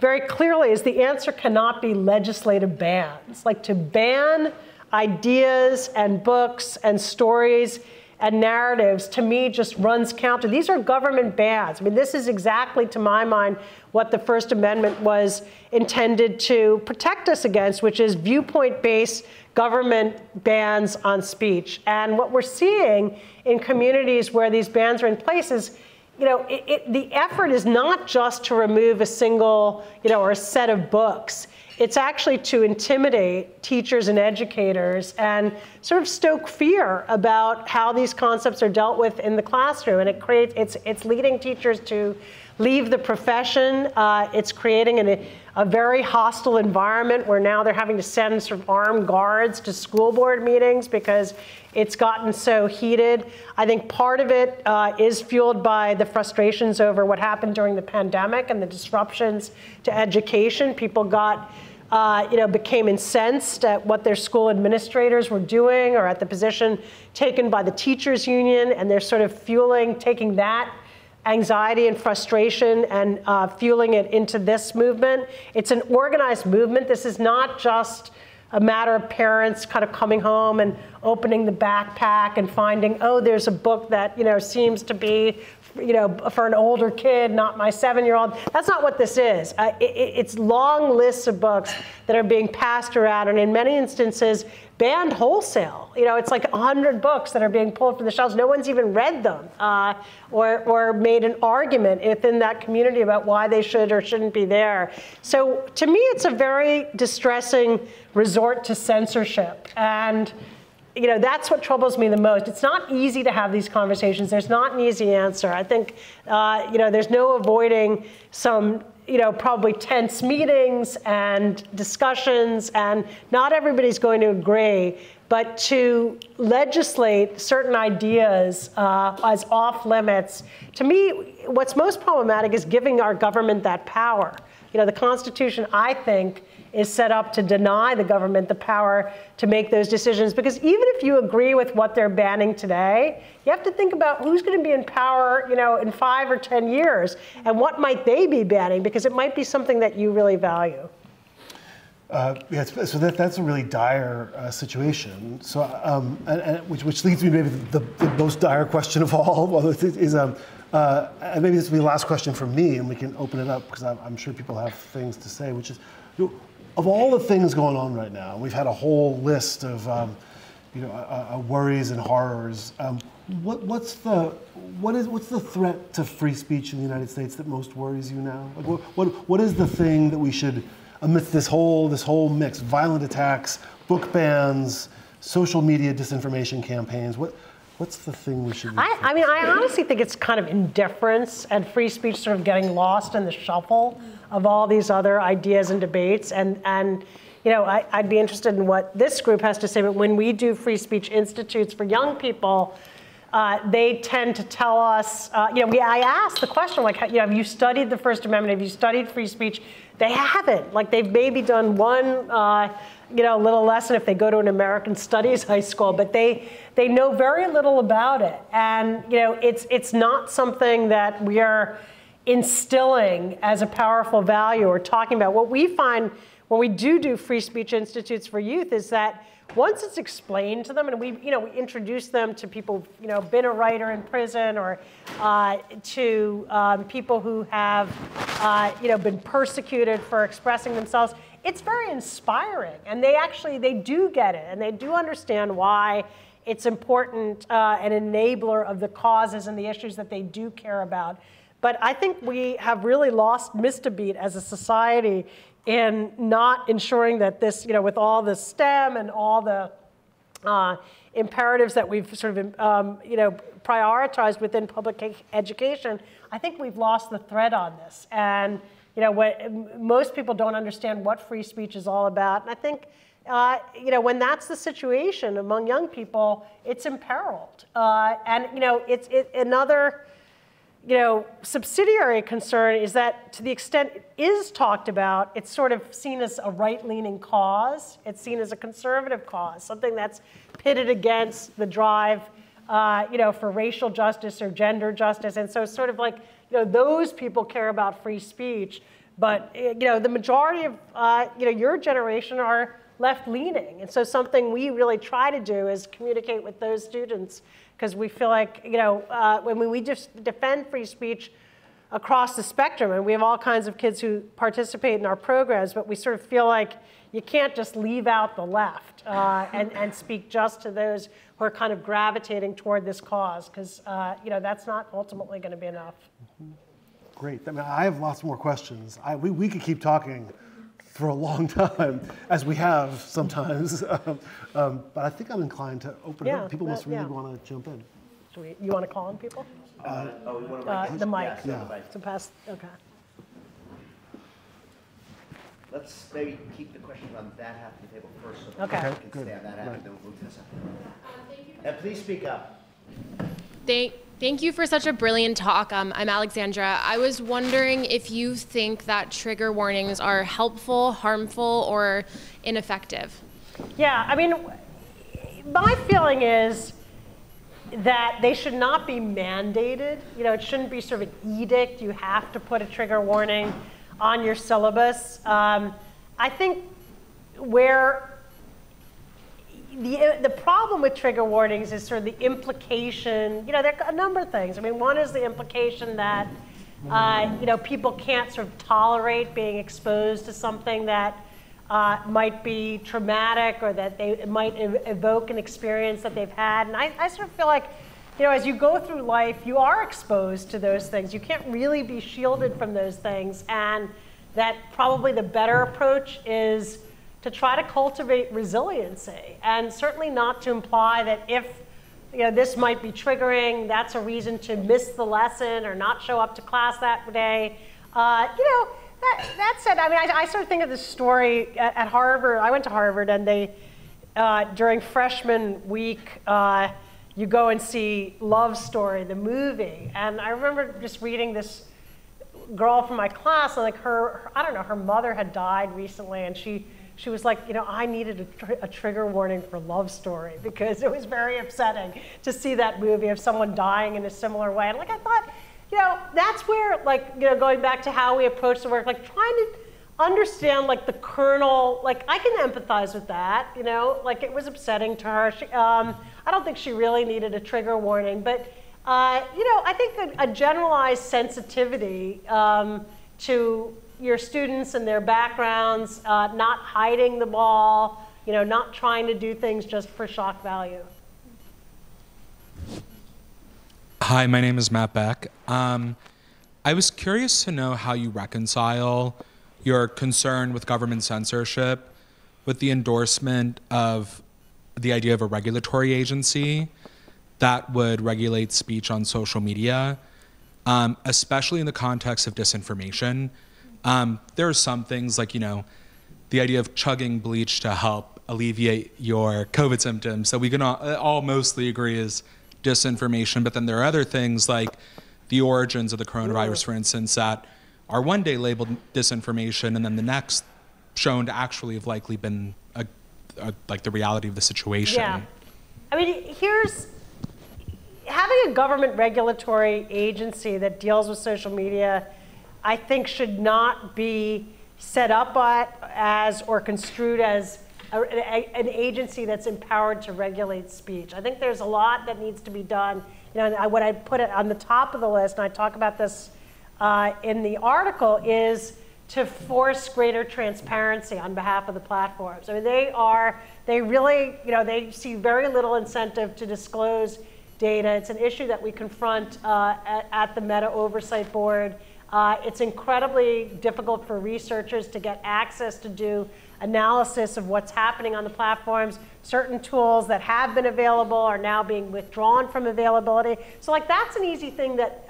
very clearly is the answer cannot be legislative bans. Like, to ban ideas and books and stories and narratives, to me, just runs counter. These are government bans. I mean, this is exactly, to my mind, what the First Amendment was intended to protect us against, which is viewpoint-based government bans on speech. And what we're seeing in communities where these bans are in place is, the effort is not just to remove a single, or a set of books. It's actually to intimidate teachers and educators and sort of stoke fear about how these concepts are dealt with in the classroom. And it's leading teachers to leave the profession. It's creating a very hostile environment where now they're having to send sort of armed guards to school board meetings because it's gotten so heated. I think part of it is fueled by the frustrations over what happened during the pandemic and the disruptions to education. People became incensed at what their school administrators were doing or at the position taken by the teachers union, and they're sort of taking that anxiety and frustration and fueling it into this movement. It's an organized movement. This is not just a matter of parents kind of coming home and opening the backpack and finding, oh, there's a book that, seems to be, for an older kid, not my 7-year-old. That's not what this is. It's long lists of books that are being passed around, and in many instances, banned wholesale. It's like 100 books that are being pulled from the shelves. No one's even read them or made an argument within that community about why they should or shouldn't be there. So to me, it's a very distressing resort to censorship. And that's what troubles me the most. It's not easy to have these conversations. There's not an easy answer. I think, there's no avoiding some, probably tense meetings and discussions, and not everybody's going to agree. But to legislate certain ideas as off limits, to me, what's most problematic is giving our government that power. The Constitution, I think, is set up to deny the government the power to make those decisions. Because even if you agree with what they're banning today, you have to think about who's going to be in power, in 5 or 10 years, and what might they be banning, because it might be something that you really value. Yeah, so that's a really dire situation. So, which leads me maybe the most dire question of all. Well, is and maybe this will be the last question from me, and we can open it up because I'm sure people have things to say. Which is, of all the things going on right now, we've had a whole list of worries and horrors. What's the threat to free speech in the United States that most worries you now? Like, what is the thing that we should, amidst this whole mix, violent attacks, book bans, social media disinformation campaigns, what's the thing we should be I mean, I honestly think it's kind of indifference and free speech sort of getting lost in the shuffle of all these other ideas and debates. And I'd be interested in what this group has to say, but when we do free speech institutes for young people, they tend to tell us, I asked the question, like, have you studied the First Amendment? Have you studied free speech? They haven't. Like, they've maybe done one, little lesson if they go to an American Studies high school, but they know very little about it. And, it's not something that we are instilling as a powerful value or talking about. What we find when we do free speech institutes for youth is that once it's explained to them, and we introduce them to people who've been a writer in prison, or to people who have been persecuted for expressing themselves, it's very inspiring, and they do get it, and they do understand why it's important, an enabler of the causes and the issues that they do care about. But I think we have really missed a beat as a society in not ensuring that this, with all the STEM and all the imperatives that we've sort of, prioritized within public education, I think we've lost the thread on this. And, most people don't understand what free speech is all about. And I think, when that's the situation among young people, it's imperiled. It's another, subsidiary concern is that to the extent it is talked about, it's sort of seen as a right-leaning cause. It's seen as a conservative cause, something that's pitted against the drive, for racial justice or gender justice. And so it's sort of like, those people care about free speech, but, the majority of, your generation are left-leaning. And so something we really try to do is communicate with those students, because we feel like, when we just defend free speech across the spectrum, and we have all kinds of kids who participate in our programs, but we sort of feel like you can't just leave out the left and speak just to those who are kind of gravitating toward this cause, because that's not ultimately going to be enough. Mm-hmm. Great. I mean, I have lots more questions. We could keep talking for a long time, as we have sometimes. But I think I'm inclined to open it up. People must really want to jump in. You want to call on people? The mic. Yeah. To pass. Okay. Let's maybe keep the questions on that half of the table first, so Okay. we can stay on that half, and then we'll move to the second. And please speak up. Thank you for such a brilliant talk. I'm Alexandra. I was wondering if you think that trigger warnings are helpful, harmful, or ineffective. Yeah, I mean, my feeling is that they should not be mandated. It shouldn't be sort of an edict. You have to put a trigger warning on your syllabus. I think where the problem with trigger warnings is sort of the implication, there are a number of things. I mean, one is the implication that, people can't sort of tolerate being exposed to something that might be traumatic, or that they might evoke an experience that they've had. And I sort of feel like, as you go through life, you are exposed to those things. You can't really be shielded from those things. And that probably the better approach is to try to cultivate resiliency, and certainly not to imply that if this might be triggering, that's a reason to miss the lesson or not show up to class that day. That said, I mean, I sort of think of this story at Harvard. I went to Harvard, and they, during freshman week, you go and see Love Story, the movie. And I remember just reading this girl from my class, and like her mother had died recently, and she was like, I needed a trigger warning for Love Story, because it was very upsetting to see that movie of someone dying in a similar way. And like, I thought, that's where, like, going back to how we approach the work, like trying to understand like the kernel, like I can empathize with that, you know, like it was upsetting to her. I don't think she really needed a trigger warning, but you know, I think a generalized sensitivity to your students and their backgrounds, not hiding the ball, you know, not trying to do things just for shock value. Hi, my name is Matt Beck. I was curious to know how you reconcile your concern with government censorship with the endorsement of the idea of a regulatory agency that would regulate speech on social media, especially in the context of disinformation. There are some things like, you know, the idea of chugging bleach to help alleviate your COVID symptoms that we can all mostly agree is disinformation, but then there are other things like the origins of the coronavirus, for instance, that are one day labeled disinformation and then the next shown to actually have likely been like the reality of the situation. Yeah. I mean, having a government regulatory agency that deals with social media, I think should not be set up as or construed as an agency that's empowered to regulate speech. I think there's a lot that needs to be done. You know, what I put it on the top of the list, and I talk about this in the article, is to force greater transparency on behalf of the platforms. I mean, they really, you know, they see very little incentive to disclose data. It's an issue that we confront at the Meta Oversight Board. It's incredibly difficult for researchers to get access to do analysis of what's happening on the platforms. Certain tools that have been available are now being withdrawn from availability. So like that's an easy thing that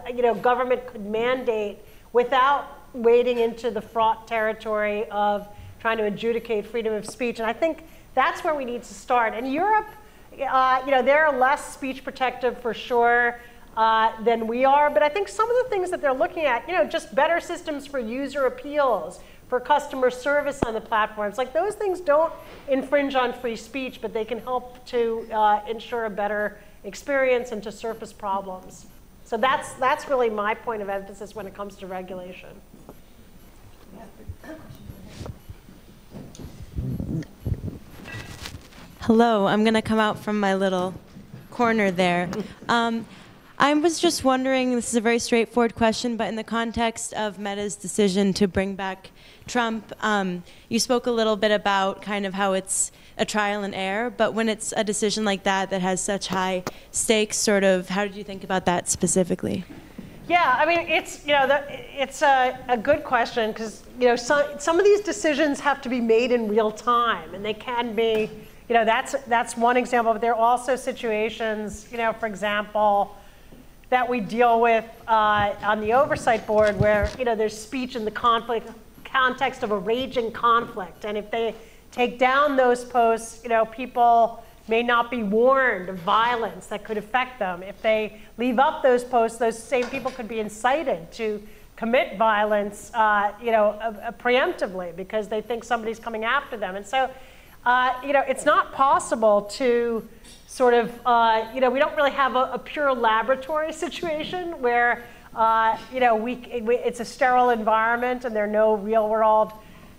you know, government could mandate without wading into the fraught territory of trying to adjudicate freedom of speech. And I think that's where we need to start. In Europe, you know, they're less speech protective for sure than we are, but I think some of the things that they're looking at, you know, just better systems for user appeals, for customer service on the platforms, like those things don't infringe on free speech, but they can help to ensure a better experience and to surface problems. So that's really my point of emphasis when it comes to regulation. Hello, I'm going to come out from my little corner there. I was just wondering, this is a very straightforward question, but in the context of Meta's decision to bring back Trump, you spoke a little bit about kind of how it's a trial and error, but when it's a decision like that that has such high stakes, sort of, how did you think about that specifically? Yeah, I mean, it's, you know, it's a good question because, you know, some of these decisions have to be made in real time, and they can be, you know, that's one example, but there are also situations, you know, for example, that we deal with on the oversight board where, you know, there's speech in the context of a raging conflict. And if they take down those posts, you know, people may not be warned of violence that could affect them. If they leave up those posts, those same people could be incited to commit violence, you know, preemptively because they think somebody's coming after them. And so, you know, it's not possible to sort of, you know, we don't really have a pure laboratory situation where, you know, it's a sterile environment and there are no real world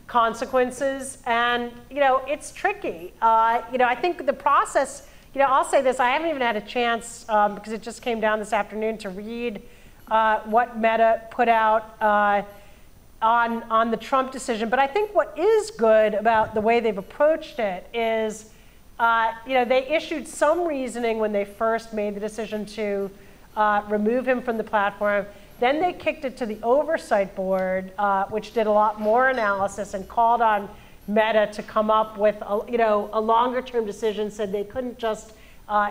consequences. And, you know, it's tricky. You know, I think the process, you know, I'll say this, I haven't even had a chance, because it just came down this afternoon, to read what Meta put out on the Trump decision. But I think what is good about the way they've approached it is, you know, they issued some reasoning when they first made the decision to remove him from the platform. Then they kicked it to the oversight board, which did a lot more analysis and called on Meta to come up with, you know, a longer-term decision. Said they couldn't just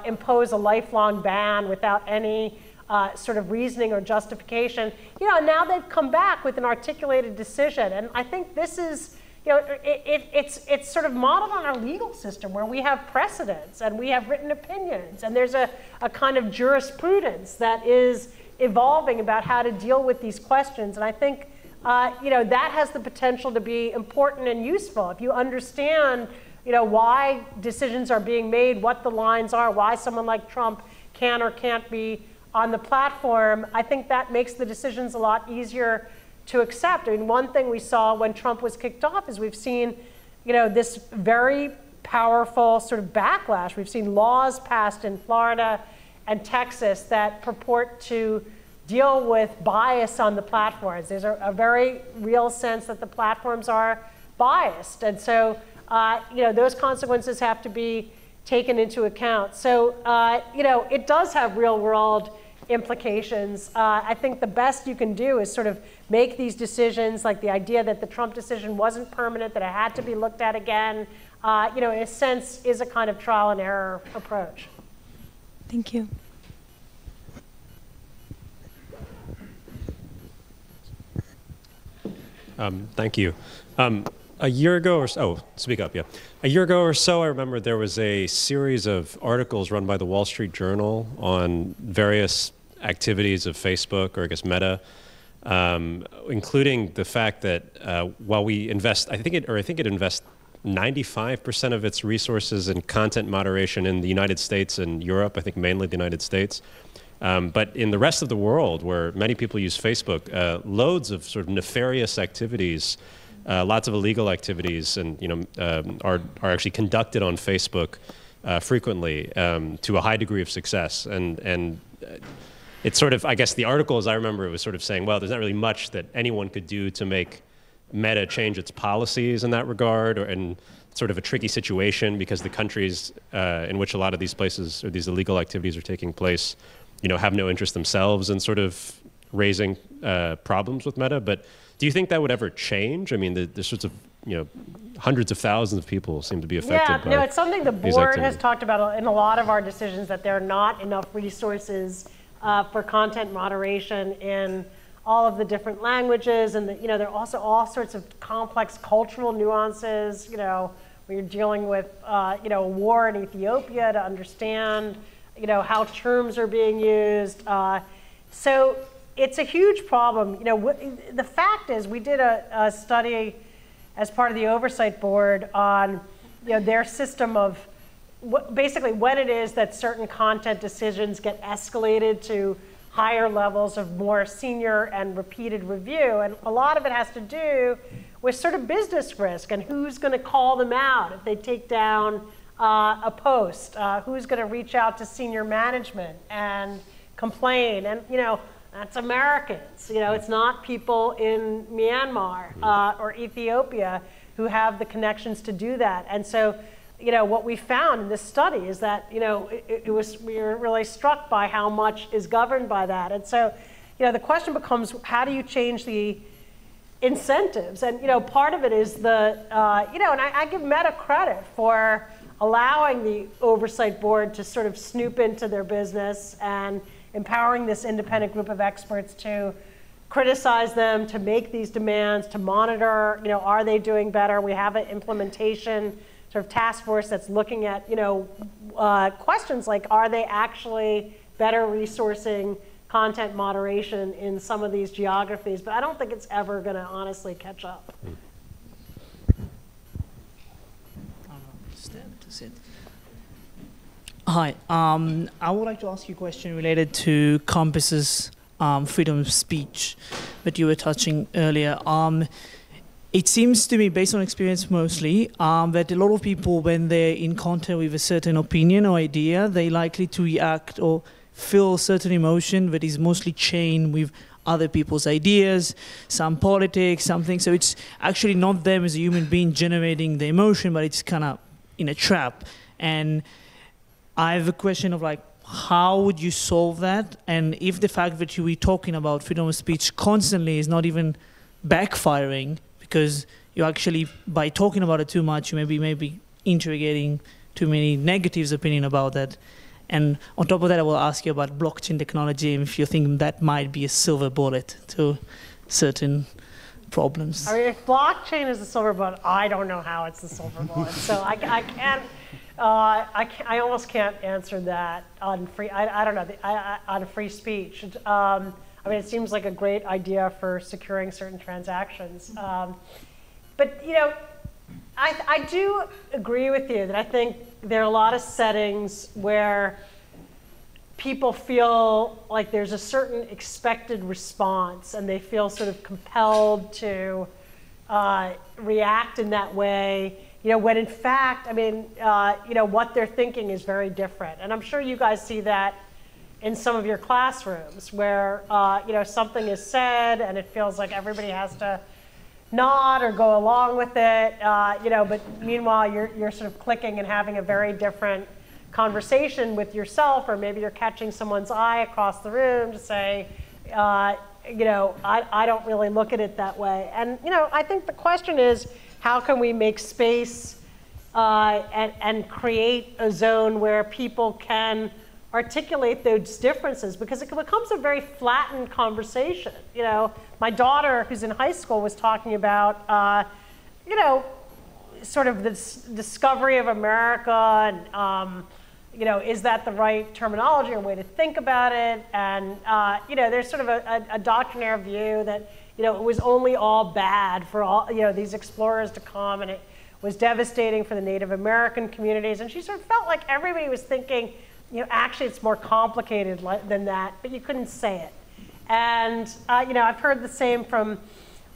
impose a lifelong ban without any sort of reasoning or justification. You know, now they've come back with an articulated decision, and I think this is, you know, it's sort of modeled on our legal system where we have precedents and we have written opinions, and there's a kind of jurisprudence that is evolving about how to deal with these questions. And I think, you know, that has the potential to be important and useful. If you understand, you know, why decisions are being made, what the lines are, why someone like Trump can or can't be on the platform, I think that makes the decisions a lot easier to accept. I mean, one thing we saw when Trump was kicked off is we've seen, this very powerful sort of backlash. We've seen laws passed in Florida and Texas that purport to deal with bias on the platforms. There's a very real sense that the platforms are biased. And so, those consequences have to be taken into account. So, it does have real world implications. I think the best you can do is sort of make these decisions, like the idea that the Trump decision wasn't permanent, that it had to be looked at again, in a sense is a kind of trial and error approach. Thank you. Thank you. A year ago or so, speak up, yeah. A year ago or so, I remember there was a series of articles run by the Wall Street Journal on various activities of Facebook, or I guess Meta, including the fact that while we invest, I think it invests 95% of its resources in content moderation in the United States and Europe, I think mainly the United States. But in the rest of the world, where many people use Facebook, loads of sort of nefarious activities, lots of illegal activities, and are actually conducted on Facebook frequently to a high degree of success. And it's sort of, I guess the article, as I remember, it was sort of saying, well, there's not really much that anyone could do to make Meta change its policies in that regard, and sort of a tricky situation because the countries in which a lot of these places or these illegal activities are taking place, have no interest themselves in sort of raising problems with Meta. But do you think that would ever change? I mean, the sorts of, hundreds of thousands of people seem to be affected by it's something the board has talked about in a lot of our decisions, that there are not enough resources for content moderation in all of the different languages, and there are also all sorts of complex cultural nuances, when you're dealing with, a war in Ethiopia, to understand, how terms are being used. So it's a huge problem. The fact is, we did a study as part of the oversight board on, their system of basically when it is that certain content decisions get escalated to higher levels of more senior and repeated review. And a lot of it has to do with sort of business risk and who's going to call them out if they take down a post, who's going to reach out to senior management and complain. And, that's Americans. It's not people in Myanmar or Ethiopia who have the connections to do that. And so, what we found in this study is that, we were really struck by how much is governed by that. And so, the question becomes, how do you change the incentives? And, part of it is the, and I give Meta credit for allowing the oversight board to sort of snoop into their business and empowering this independent group of experts to criticize them, to make these demands, to monitor, are they doing better? We have an implementation sort of task force that's looking at, questions like, are they actually better resourcing content moderation in some of these geographies? But I don't think it's ever going to honestly catch up. Hi, I would like to ask you a question related to Compass's freedom of speech that you were touching earlier. It seems to me, based on experience mostly, that a lot of people, when they're in contact with a certain opinion or idea, they're likely to react or feel certain emotion that is mostly chained with other people's ideas, some politics, something. So it's actually not them as a human being generating the emotion, but it's kind of in a trap. And I have a question of how would you solve that? And if the fact that you were talking about freedom of speech constantly is not even backfiring, because you actually, by talking about it too much, you maybe integrating too many negatives opinion about that. And on top of that, I will ask you about blockchain technology, and if you think that might be a silver bullet to certain problems. I mean, if blockchain is the silver bullet, I don't know how it's the silver bullet. So I can't. I almost can't answer that on free. I don't know on free speech. I mean, it seems like a great idea for securing certain transactions. But I do agree with you that I think there are a lot of settings where people feel like there's a certain expected response, and they feel sort of compelled to react in that way, when in fact, I mean, what they're thinking is very different. And I'm sure you guys see that in some of your classrooms where, something is said and it feels like everybody has to nod or go along with it, but meanwhile you're sort of clicking and having a very different conversation with yourself, or maybe you're catching someone's eye across the room to say, I don't really look at it that way. And I think the question is, how can we make space and create a zone where people can articulate those differences, because it becomes a very flattened conversation. My daughter, who's in high school, was talking about, sort of this discovery of America, and is that the right terminology or way to think about it? And there's sort of a doctrinaire view that it was only all bad for all these explorers to come, and it was devastating for the Native American communities. And she sort of felt like everybody was thinking, actually it's more complicated than that, but you couldn't say it. And I've heard the same from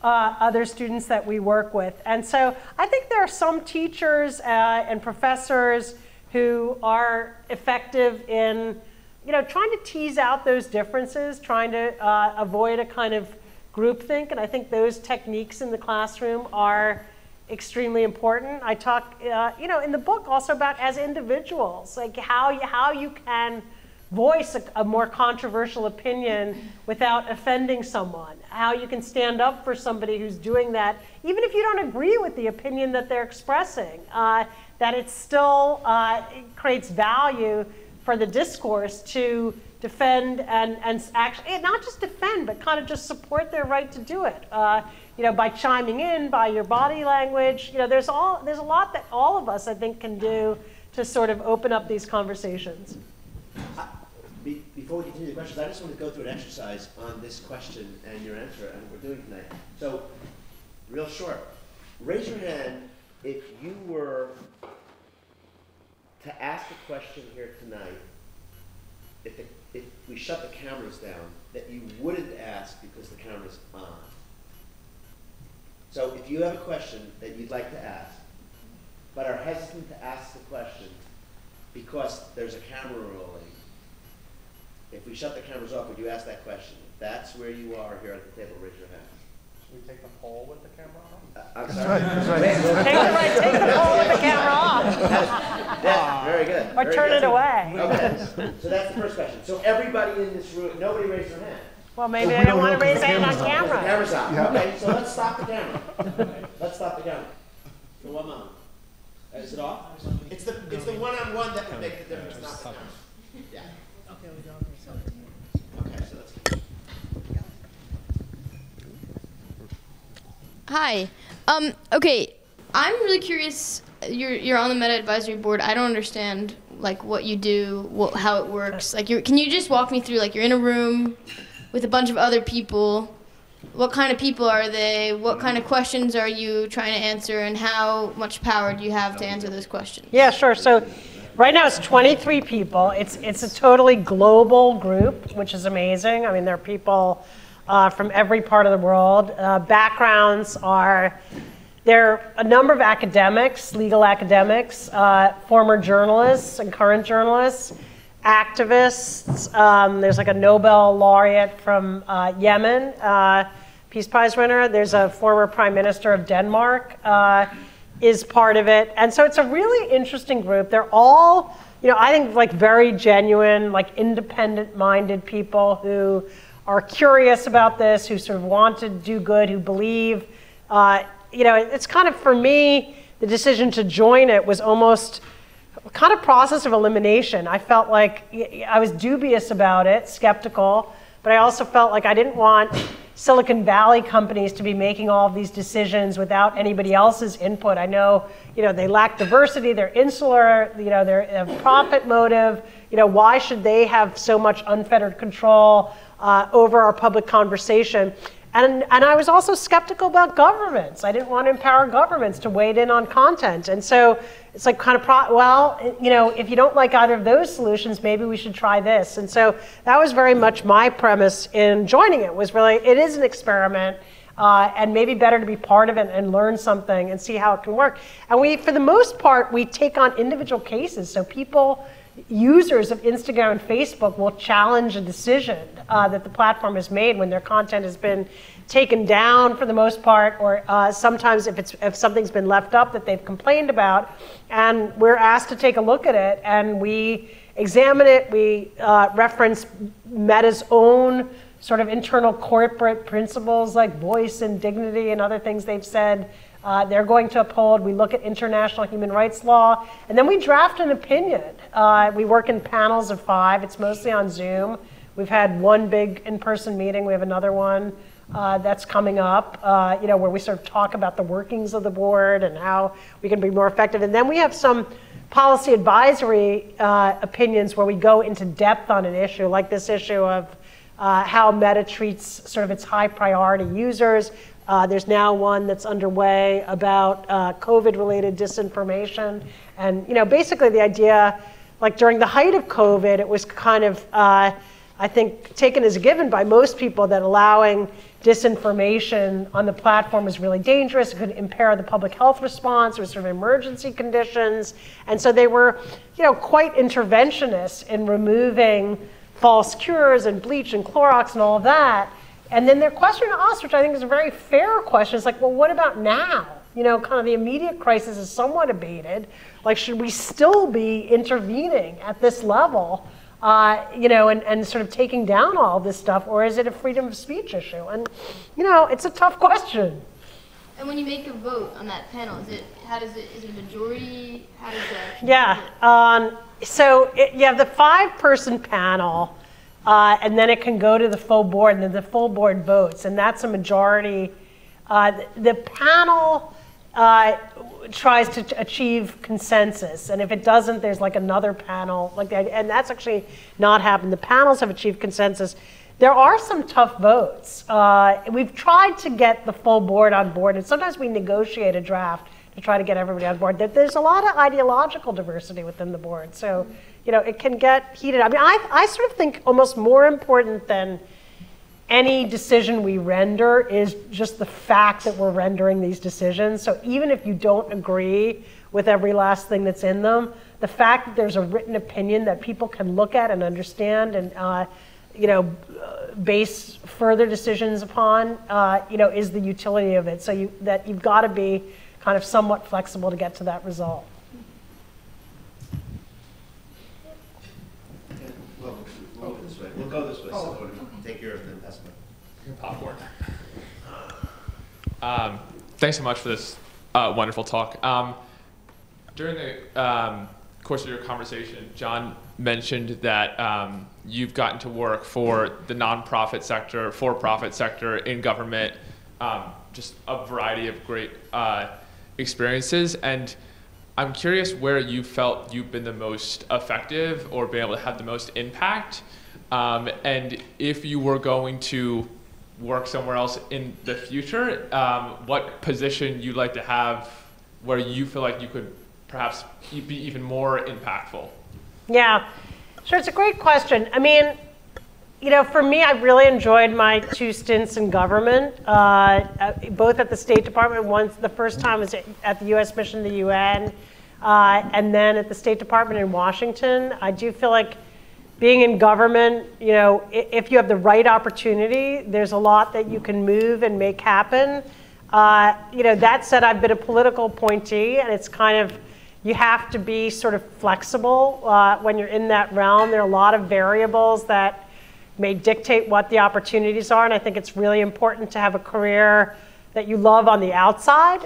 other students that we work with. And so I think there are some teachers and professors who are effective in trying to tease out those differences, trying to avoid a kind of groupthink. And I think those techniques in the classroom are extremely important. I talk, in the book also about as individuals, like how you can voice a more controversial opinion without offending someone, how you can stand up for somebody who's doing that, even if you don't agree with the opinion that they're expressing, that it still it creates value for the discourse to defend and actually, not just defend, but kind of just support their right to do it. By chiming in, by your body language, there's a lot that all of us, I think, can do to sort of open up these conversations. Before we continue the questions, I just want to go through an exercise on this question and your answer and what we're doing tonight. So, real short, raise your hand if you were to ask a question here tonight, if we shut the cameras down, that you wouldn't ask because the camera's on. So if you have a question that you'd like to ask, but are hesitant to ask the question because there's a camera rolling, if we shut the cameras off, would you ask that question? If that's where you are here at the table, raise your hand. Should we take the poll with the camera on? I'm sorry. That's right. Take the poll with the camera off. Yeah, very good. Or very turn good. it away. Okay, so that's the first question. So everybody in this room, nobody raised their hand. Well, maybe they don't want to raise hand on camera. The camera's on. Yeah. Okay, so let's stop the camera. Let's stop the camera. For 1 moment. Is it off? It's the one-on-one that would make the difference, not the camera. Yeah. Okay, so let's keep. Hi. Okay, I'm really curious. You're on the Meta Advisory Board. I don't understand what you do, how it works. Can you just walk me through? You're in a room with a bunch of other people. What kind of people are they? What kind of questions are you trying to answer, and how much power do you have to answer those questions? Yeah, sure. So right now it's 23 people. It's a totally global group, which is amazing. I mean, there are people from every part of the world. Backgrounds are, there are a number of academics, legal academics, former journalists and current journalists, activists. There's a Nobel laureate from Yemen, Peace Prize winner. There's a former Prime Minister of Denmark is part of it. And so it's a really interesting group. They're all, I think very genuine, independent-minded people who are curious about this, who sort of want to do good, who believe. It's kind of, for me, the decision to join it was almost a kind of process of elimination. I felt like I was dubious about it, skeptical, but I also felt like I didn't want Silicon Valley companies to be making all of these decisions without anybody else's input. I know, they lack diversity, they're insular, they're a profit motive. Why should they have so much unfettered control over our public conversation? And I was also skeptical about governments. I didn't want to empower governments to weigh in on content. And so, it's like kind of, well, you know, if you don't like either of those solutions, maybe we should try this. And so that was very much my premise in joining it, was really, it is an experiment, and maybe better to be part of it and learn something and see how it can work. And we, for the most part, we take on individual cases. So people, users of Instagram and Facebook will challenge a decision that the platform has made when their content has been taken down for the most part, or sometimes if something's been left up that they've complained about, and we're asked to take a look at it, and we examine it. We reference Meta's own sort of internal corporate principles like voice and dignity and other things they've said they're going to uphold. We look at international human rights law, and then we draft an opinion. We work in panels of 5. It's mostly on Zoom. We've had one big in-person meeting. We have another one that's coming up, you know, where we sort of talk about the workings of the board and how we can be more effective. And then we have some policy advisory opinions where we go into depth on an issue, like this issue of how Meta treats sort of its high priority users. There's now one that's underway about COVID-related disinformation. And, you know, basically the idea, like during the height of COVID, it was kind of, I think, taken as a given by most people that allowing disinformation on the platform was really dangerous. It could impair the public health response. There were sort of emergency conditions. And so they were, you know, quite interventionist in removing false cures and bleach and Clorox and all of that. And then their question to us, which I think is a very fair question, is like, well, what about now? You know, kind of the immediate crisis is somewhat abated. Like, should we still be intervening at this level, you know, and sort of taking down all this stuff, or is it a freedom of speech issue? And, you know, it's a tough question. And when you make a vote on that panel, is it a majority? How does that? Yeah. So you have the 5-person panel, and then it can go to the full board, and then the full board votes, and that's a majority. The panel tries to achieve consensus, and if it doesn't, there's like another panel, like that, and that's actually not happened. The panels have achieved consensus. There are some tough votes. We've tried to get the full board on board, and sometimes we negotiate a draft to try to get everybody on board. There's a lot of ideological diversity within the board, so you know, it can get heated. I mean, I sort of think almost more important than any decision we render is just the fact that we're rendering these decisions. So even if you don't agree with every last thing that's in them, the fact that there's a written opinion that people can look at and understand and you know, base further decisions upon, you know, is the utility of it. So you've got to be kind of somewhat flexible to get to that result. We'll go this way, so take your investment. Popcorn. Thanks so much for this wonderful talk. During the course of your conversation, John mentioned that you've gotten to work for the nonprofit sector, for-profit sector in government, just a variety of great experiences. And I'm curious where you felt you've been the most effective or been able to have the most impact. And if you were going to work somewhere else in the future, what position you'd like to have where you feel like you could perhaps be even more impactful? Yeah, sure, it's a great question. I mean, you know, for me, I've really enjoyed my 2 stints in government, both at the State Department. Once, the first time was at the U.S. mission to the UN, and then at the State Department in Washington. I do feel like being in government, you know, if you have the right opportunity, there's a lot that you can move and make happen. You know, that said, I've been a political appointee, and it's kind of, you have to be sort of flexible when you're in that realm. There are a lot of variables that may dictate what the opportunities are, and I think it's really important to have a career that you love on the outside.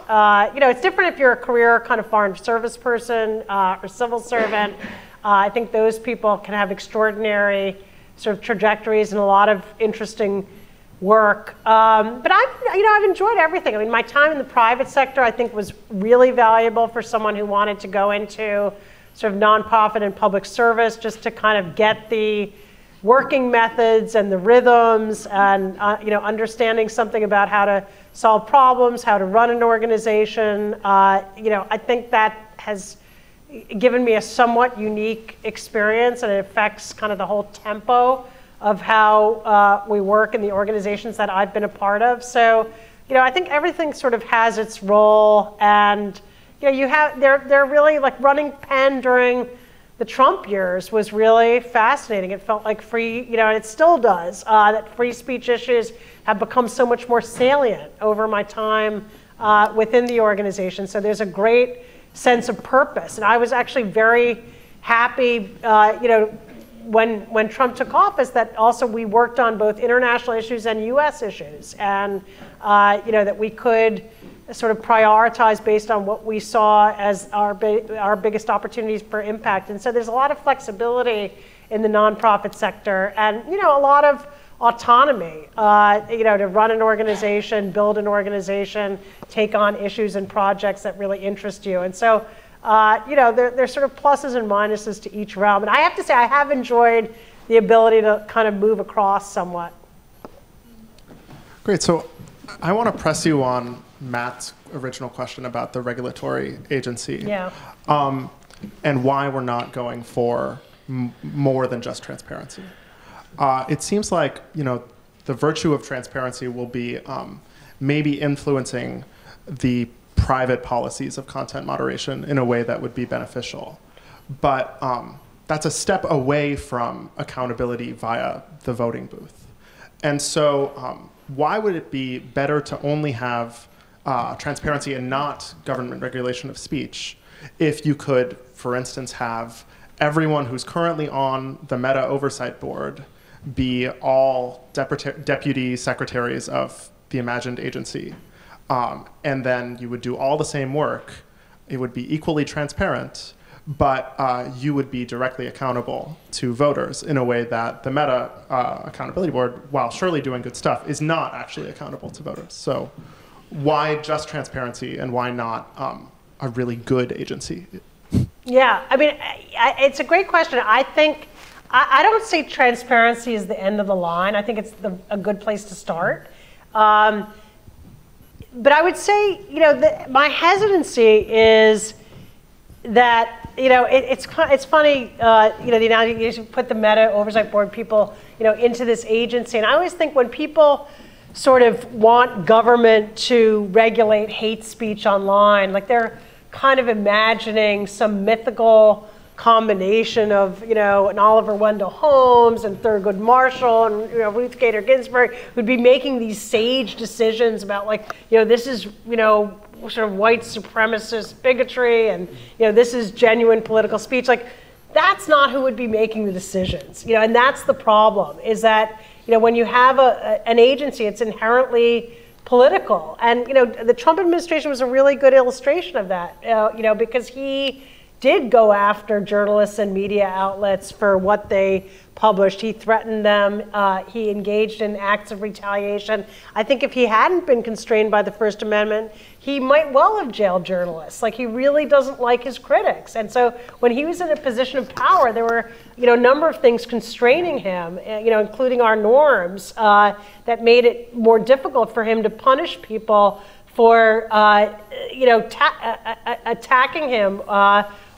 You know, it's different if you're a career kind of foreign service person or civil servant. I think those people can have extraordinary sort of trajectories and a lot of interesting work. But I've enjoyed everything. I mean, my time in the private sector, I think, was really valuable for someone who wanted to go into sort of nonprofit and public service, just to kind of get the working methods and the rhythms and you know, understanding something about how to solve problems, how to run an organization. You know, I think that has given me a somewhat unique experience, and it affects kind of the whole tempo of how we work in the organizations that I've been a part of. So, I think everything sort of has its role, and they're really like running Penn during the Trump years was really fascinating. It felt like free, and it still does, that free speech issues have become so much more salient over my time within the organization. So there's a great sense of purpose. And I was actually very happy, when Trump took office, that also we worked on both international issues and US issues. And, that we could sort of prioritize based on what we saw as our biggest opportunities for impact. And so there's a lot of flexibility in the nonprofit sector, and a lot of autonomy, to run an organization, build an organization, take on issues and projects that really interest you. And so, there's sort of pluses and minuses to each realm. And I have to say, I have enjoyed the ability to kind of move across somewhat. Great. So I want to press you on Matt's original question about the regulatory agency. Yeah. And why we're not going for more than just transparency. It seems like, the virtue of transparency will be maybe influencing the private policies of content moderation in a way that would be beneficial. But that's a step away from accountability via the voting booth. And so why would it be better to only have transparency and not government regulation of speech if you could, for instance, have everyone who's currently on the Meta Oversight Board be all deputy secretaries of the imagined agency. And then you would do all the same work. It would be equally transparent, but you would be directly accountable to voters in a way that the Meta Accountability Board, while surely doing good stuff, is not actually accountable to voters. So why just transparency, and why not a really good agency? Yeah, I mean, it's a great question. I think, I don't say transparency is the end of the line. I think it's a good place to start. But I would say, my hesitancy is that, it's funny, the analogy is you put the Meta Oversight Board people, into this agency. And I always think when people sort of want government to regulate hate speech online, like they're kind of imagining some mythical combination of, an Oliver Wendell Holmes and Thurgood Marshall and, Ruth Bader Ginsburg, who'd be making these sage decisions about this is, sort of white supremacist bigotry, and, this is genuine political speech. Like, that's not who would be making the decisions, and that's the problem, is that, when you have an agency, it's inherently political. And, the Trump administration was a really good illustration of that, because he did go after journalists and media outlets for what they published. He threatened them. He engaged in acts of retaliation. I think if he hadn't been constrained by the First Amendment, he might well have jailed journalists. Like, he really doesn't like his critics. And so when he was in a position of power, there were, a number of things constraining him, including our norms, that made it more difficult for him to punish people for, attacking him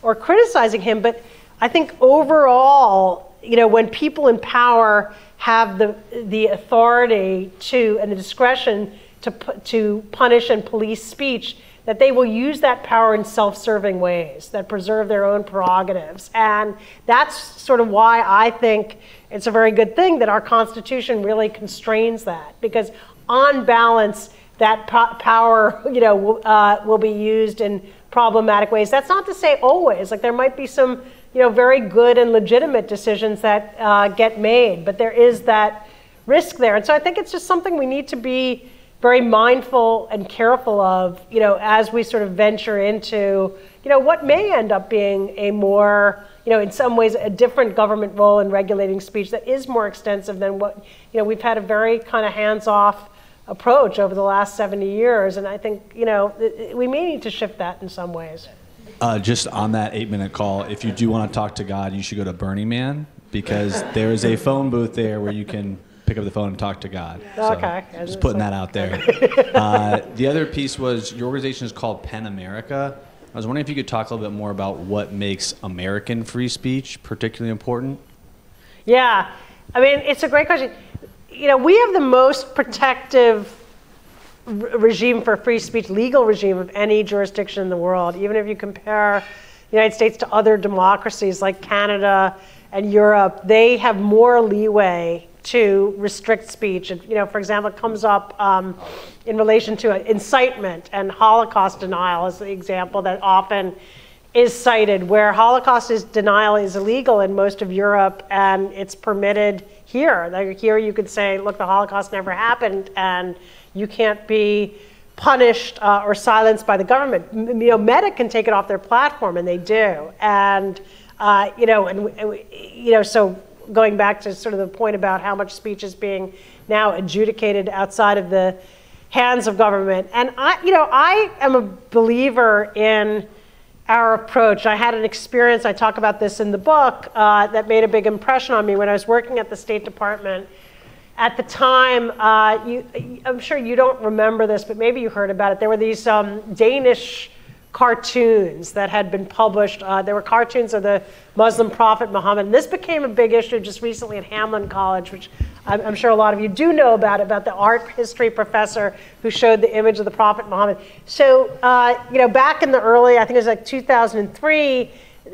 or criticizing him. But I think overall, when people in power have the authority to and the discretion to punish and police speech, that they will use that power in self-serving ways that preserve their own prerogatives. And that's sort of why I think it's a very good thing that our Constitution really constrains that, because on balance, that power, will be used in problematic ways. That's not to say always. Like, there might be some, very good and legitimate decisions that get made, but there is that risk there. And so I think it's just something we need to be very mindful and careful of, as we sort of venture into, what may end up being a more, in some ways, a different government role in regulating speech that is more extensive than what, we've had a very kind of hands-off approach over the last 70 years. And I think, we may need to shift that in some ways. Just on that 8-minute call, if you do want to talk to God, you should go to Burning Man, because there is a phone booth there where you can pick up the phone and talk to God. Okay. So just putting that out there. The other piece was, your organization is called PEN America. I was wondering if you could talk a little bit more about what makes American free speech particularly important. Yeah, I mean, it's a great question. You know, we have the most protective regime for free speech, legal regime of any jurisdiction in the world. Even if you compare the United States to other democracies like Canada and Europe, they have more leeway to restrict speech. And, you know, for example, it comes up in relation to incitement and Holocaust denial is the example that often is cited, where Holocaust denial is illegal in most of Europe and it's permitted here. Like here you could say, look, the Holocaust never happened and you can't be punished or silenced by the government. You know, Meta can take it off their platform, and they do. And so going back to sort of the point about how much speech is being now adjudicated outside of the hands of government. And I am a believer in our approach. I had an experience, I talk about this in the book, that made a big impression on me when I was working at the State Department. At the time, I'm sure you don't remember this, but maybe you heard about it. There were these Danish cartoons that had been published. There were cartoons of the Muslim prophet Muhammad. And this became a big issue just recently at Hamline College, which I'm sure a lot of you do know about the art history professor who showed the image of the prophet Muhammad. So, back in the early, I think it was like 2003,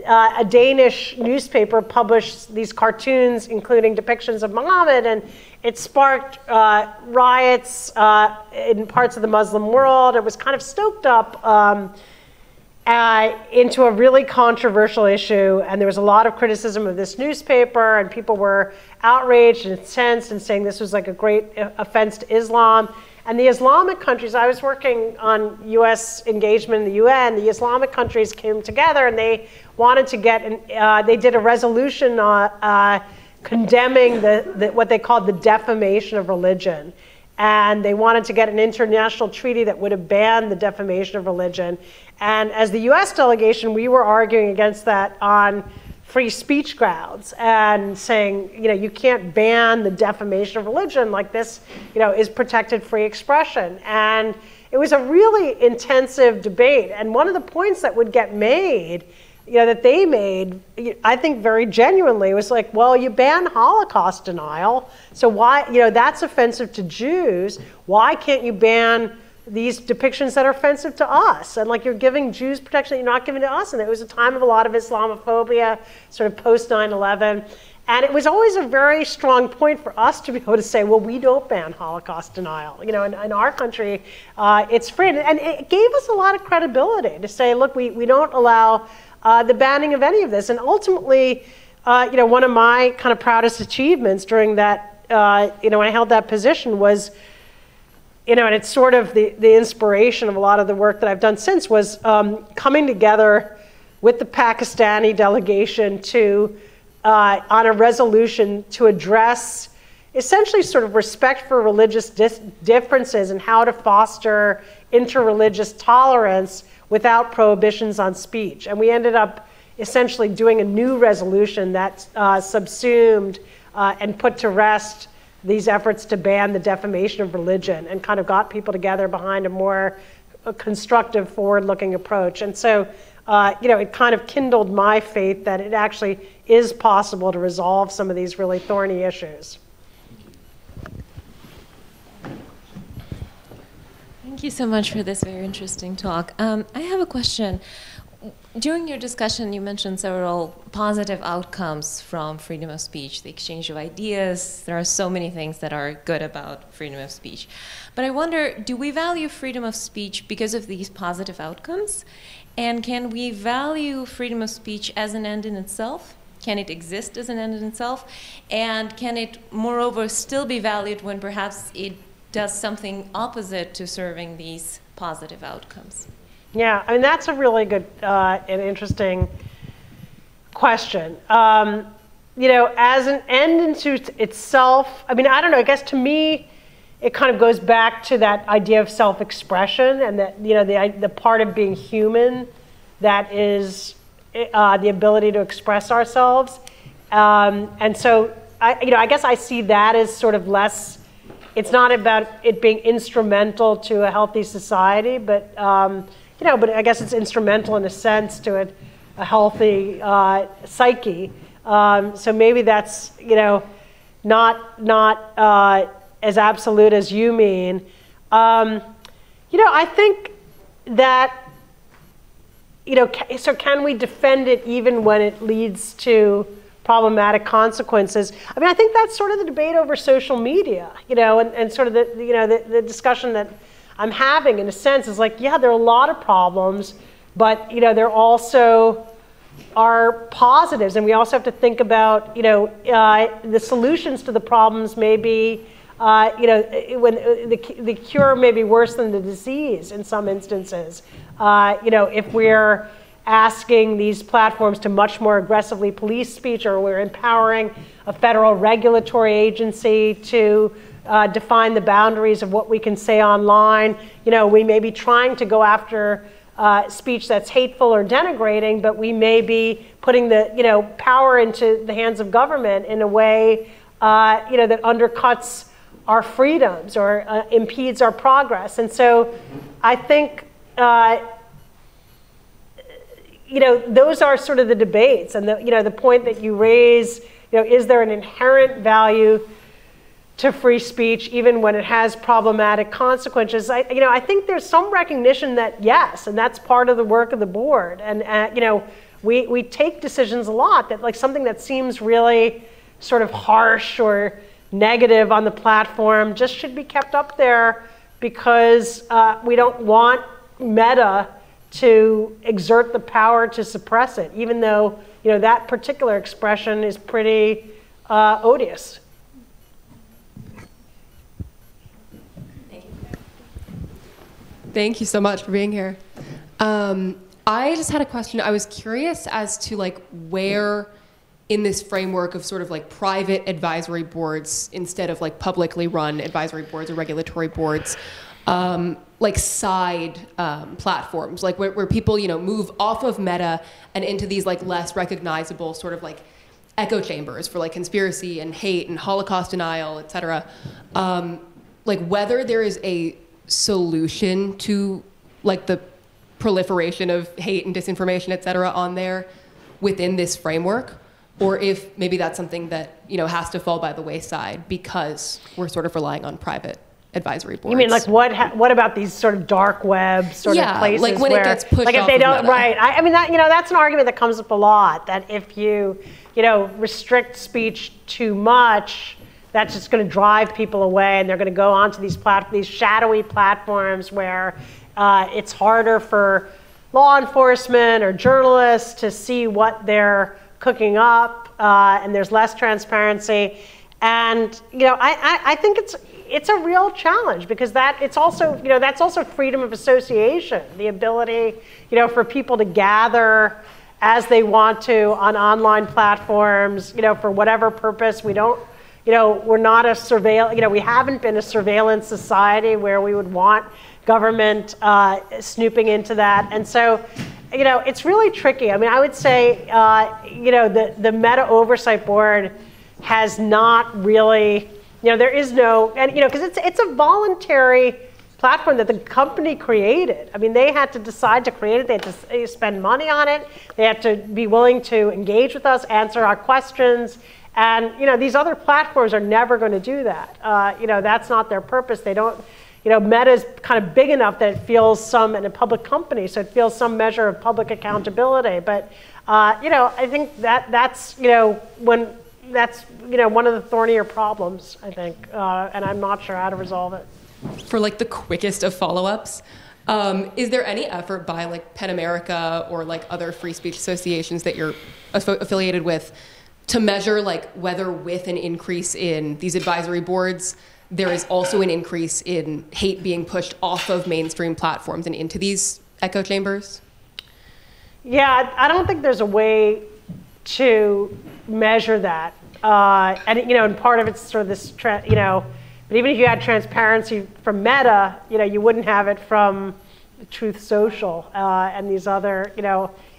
a Danish newspaper published these cartoons, including depictions of Muhammad, and it sparked riots in parts of the Muslim world. It was kind of stoked up into a really controversial issue, and there was a lot of criticism of this newspaper, and people were outraged and incensed and saying this was like a great offense to Islam. And the Islamic countries, I was working on US engagement in the UN, the Islamic countries came together and they wanted to they did a resolution condemning what they called the defamation of religion. And they wanted to get an international treaty that would have banned the defamation of religion. And as the US delegation, we were arguing against that on free speech grounds and saying, you can't ban the defamation of religion like this, is protected free expression. And it was a really intensive debate. And one of the points that would get made, that they made, I think very genuinely, was like, well, you ban Holocaust denial, so why, that's offensive to Jews. Why can't you ban these depictions that are offensive to us? And like, you're giving Jews protection that you're not giving to us. And it was a time of a lot of Islamophobia, sort of post 9/11. And it was always a very strong point for us to be able to say, well, we don't ban Holocaust denial. In our country, it's free. And it gave us a lot of credibility to say, look, we don't allow the banning of any of this. And ultimately, one of my kind of proudest achievements during that, when I held that position was, and it's sort of the inspiration of a lot of the work that I've done since, was coming together with the Pakistani delegation on a resolution to address essentially sort of respect for religious differences and how to foster interreligious tolerance without prohibitions on speech. And we ended up essentially doing a new resolution that subsumed and put to rest these efforts to ban the defamation of religion and kind of got people together behind a more constructive, forward-looking approach. And so, it kind of kindled my faith that it actually is possible to resolve some of these really thorny issues. Thank you so much for this very interesting talk. I have a question. During your discussion, you mentioned several positive outcomes from freedom of speech, the exchange of ideas. There are so many things that are good about freedom of speech. But I wonder, do we value freedom of speech because of these positive outcomes? And can we value freedom of speech as an end in itself? Can it exist as an end in itself? And can it, moreover, still be valued when perhaps it does something opposite to serving these positive outcomes? Yeah, I mean, that's a really good and interesting question. As an end into itself, I mean, I don't know, I guess to me, it kind of goes back to that idea of self-expression and that, the part of being human that is the ability to express ourselves. And so, I guess I see that as sort of less, it's not about it being instrumental to a healthy society, but but I guess it's instrumental in a sense to a healthy psyche. So maybe that's, not as absolute as you mean. I think that, so can we defend it even when it leads to problematic consequences? I mean, I think that's sort of the debate over social media, and sort of the discussion that I'm having in a sense is like, yeah, there are a lot of problems, but, there also are positives, and we also have to think about, the solutions to the problems may be, when the cure may be worse than the disease in some instances. If we're asking these platforms to much more aggressively police speech, or we're empowering a federal regulatory agency to define the boundaries of what we can say online, we may be trying to go after speech that's hateful or denigrating, but we may be putting the power into the hands of government in a way that undercuts our freedoms or impedes our progress. And so I think those are sort of the debates, and the point that you raise, is there an inherent value to free speech even when it has problematic consequences? I think there's some recognition that yes, and that's part of the work of the board. And we take decisions a lot that, like, something that seems really sort of harsh or negative on the platform just should be kept up there, because we don't want Meta to exert the power to suppress it, even though that particular expression is pretty odious. Thank you so much for being here. I just had a question. I was curious as to where in this framework of sort of private advisory boards instead of publicly run advisory boards or regulatory boards, side platforms, where people move off of Meta and into these less recognizable sort of echo chambers for conspiracy and hate and Holocaust denial, et cetera. Whether there is a solution to the proliferation of hate and disinformation, et cetera, on there within this framework, or if maybe that's something that has to fall by the wayside because we're sort of relying on private advisory boards. You mean what about these sort of dark web of places when where, it gets pushed if they don't, right? I mean that's an argument that comes up a lot, that if you restrict speech too much, that's just going to drive people away, and they're going to go onto these shadowy platforms where it's harder for law enforcement or journalists to see what they're cooking up, and there's less transparency. And I think it's a real challenge, because that's also freedom of association, the ability for people to gather as they want to on online platforms, for whatever purpose. We're not a we haven't been a surveillance society where we would want government snooping into that. And so, it's really tricky. I mean, I would say, the Meta Oversight Board has not really, there is no, and, because it's a voluntary platform that the company created. I mean, they had to decide to create it. They had to spend money on it. They had to be willing to engage with us, answer our questions. And, these other platforms are never going to do that. That's not their purpose. They don't, Meta's kind of big enough that it feels and a public company, so it feels some measure of public accountability. But, I think that's one of the thornier problems, I think, and I'm not sure how to resolve it. For the quickest of follow-ups, is there any effort by PEN America or other free speech associations that you're affiliated with to measure whether with an increase in these advisory boards, there is also an increase in hate being pushed off of mainstream platforms and into these echo chambers? Yeah, I don't think there's a way to measure that. And part of it's sort of this, but even if you had transparency from Meta, you wouldn't have it from Truth Social and these other,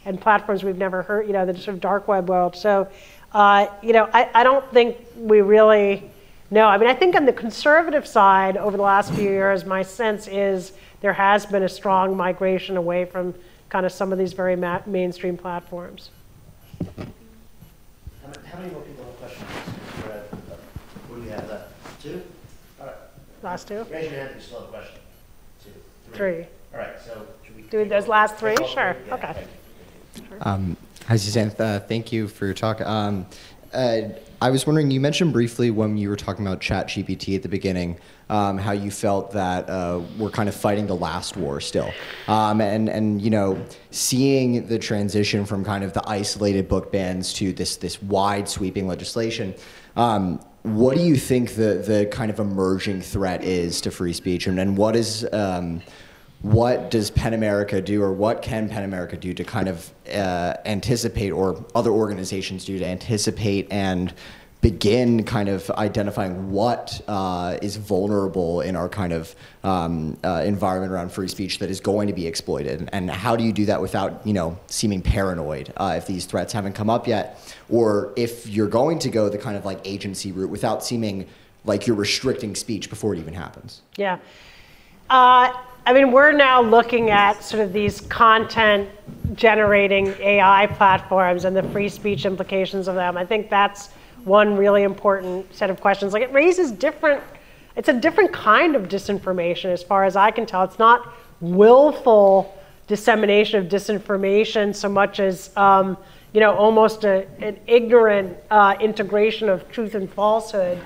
and platforms we've never heard, the sort of dark web world. So, I don't think we really No, I mean, I think on the conservative side, over the last few years, my sense is there has been a strong migration away from kind of some of these very mainstream platforms. How many more people have questions? What do we have left? 2? All right. Last 2? Raise your hand if you still have a question. 2, 3. All right, so should we do those last 3? Sure. Yeah, okay. Hi, Suzanne. Thank you for your talk. I was wondering, you mentioned briefly when you were talking about ChatGPT at the beginning, how you felt that we're kind of fighting the last war still. And you know, seeing the transition from kind of the isolated book bans to this wide sweeping legislation, what do you think the kind of emerging threat is to free speech? And what does PEN America do, or what can PEN America do to kind of anticipate, or other organizations do to anticipate and begin kind of identifying what is vulnerable in our kind of environment around free speech that is going to be exploited? And how do you do that without, you know, seeming paranoid if these threats haven't come up yet? Or if you're going to go the kind of like agency route without seeming like you're restricting speech before it even happens? Yeah. I mean, we're now looking at sort of these content generating AI platforms and the free speech implications of them. I think that's one really important set of questions. Like, it raises it's a different kind of disinformation as far as I can tell. It's not willful dissemination of disinformation so much as, you know, almost an ignorant integration of truth and falsehood,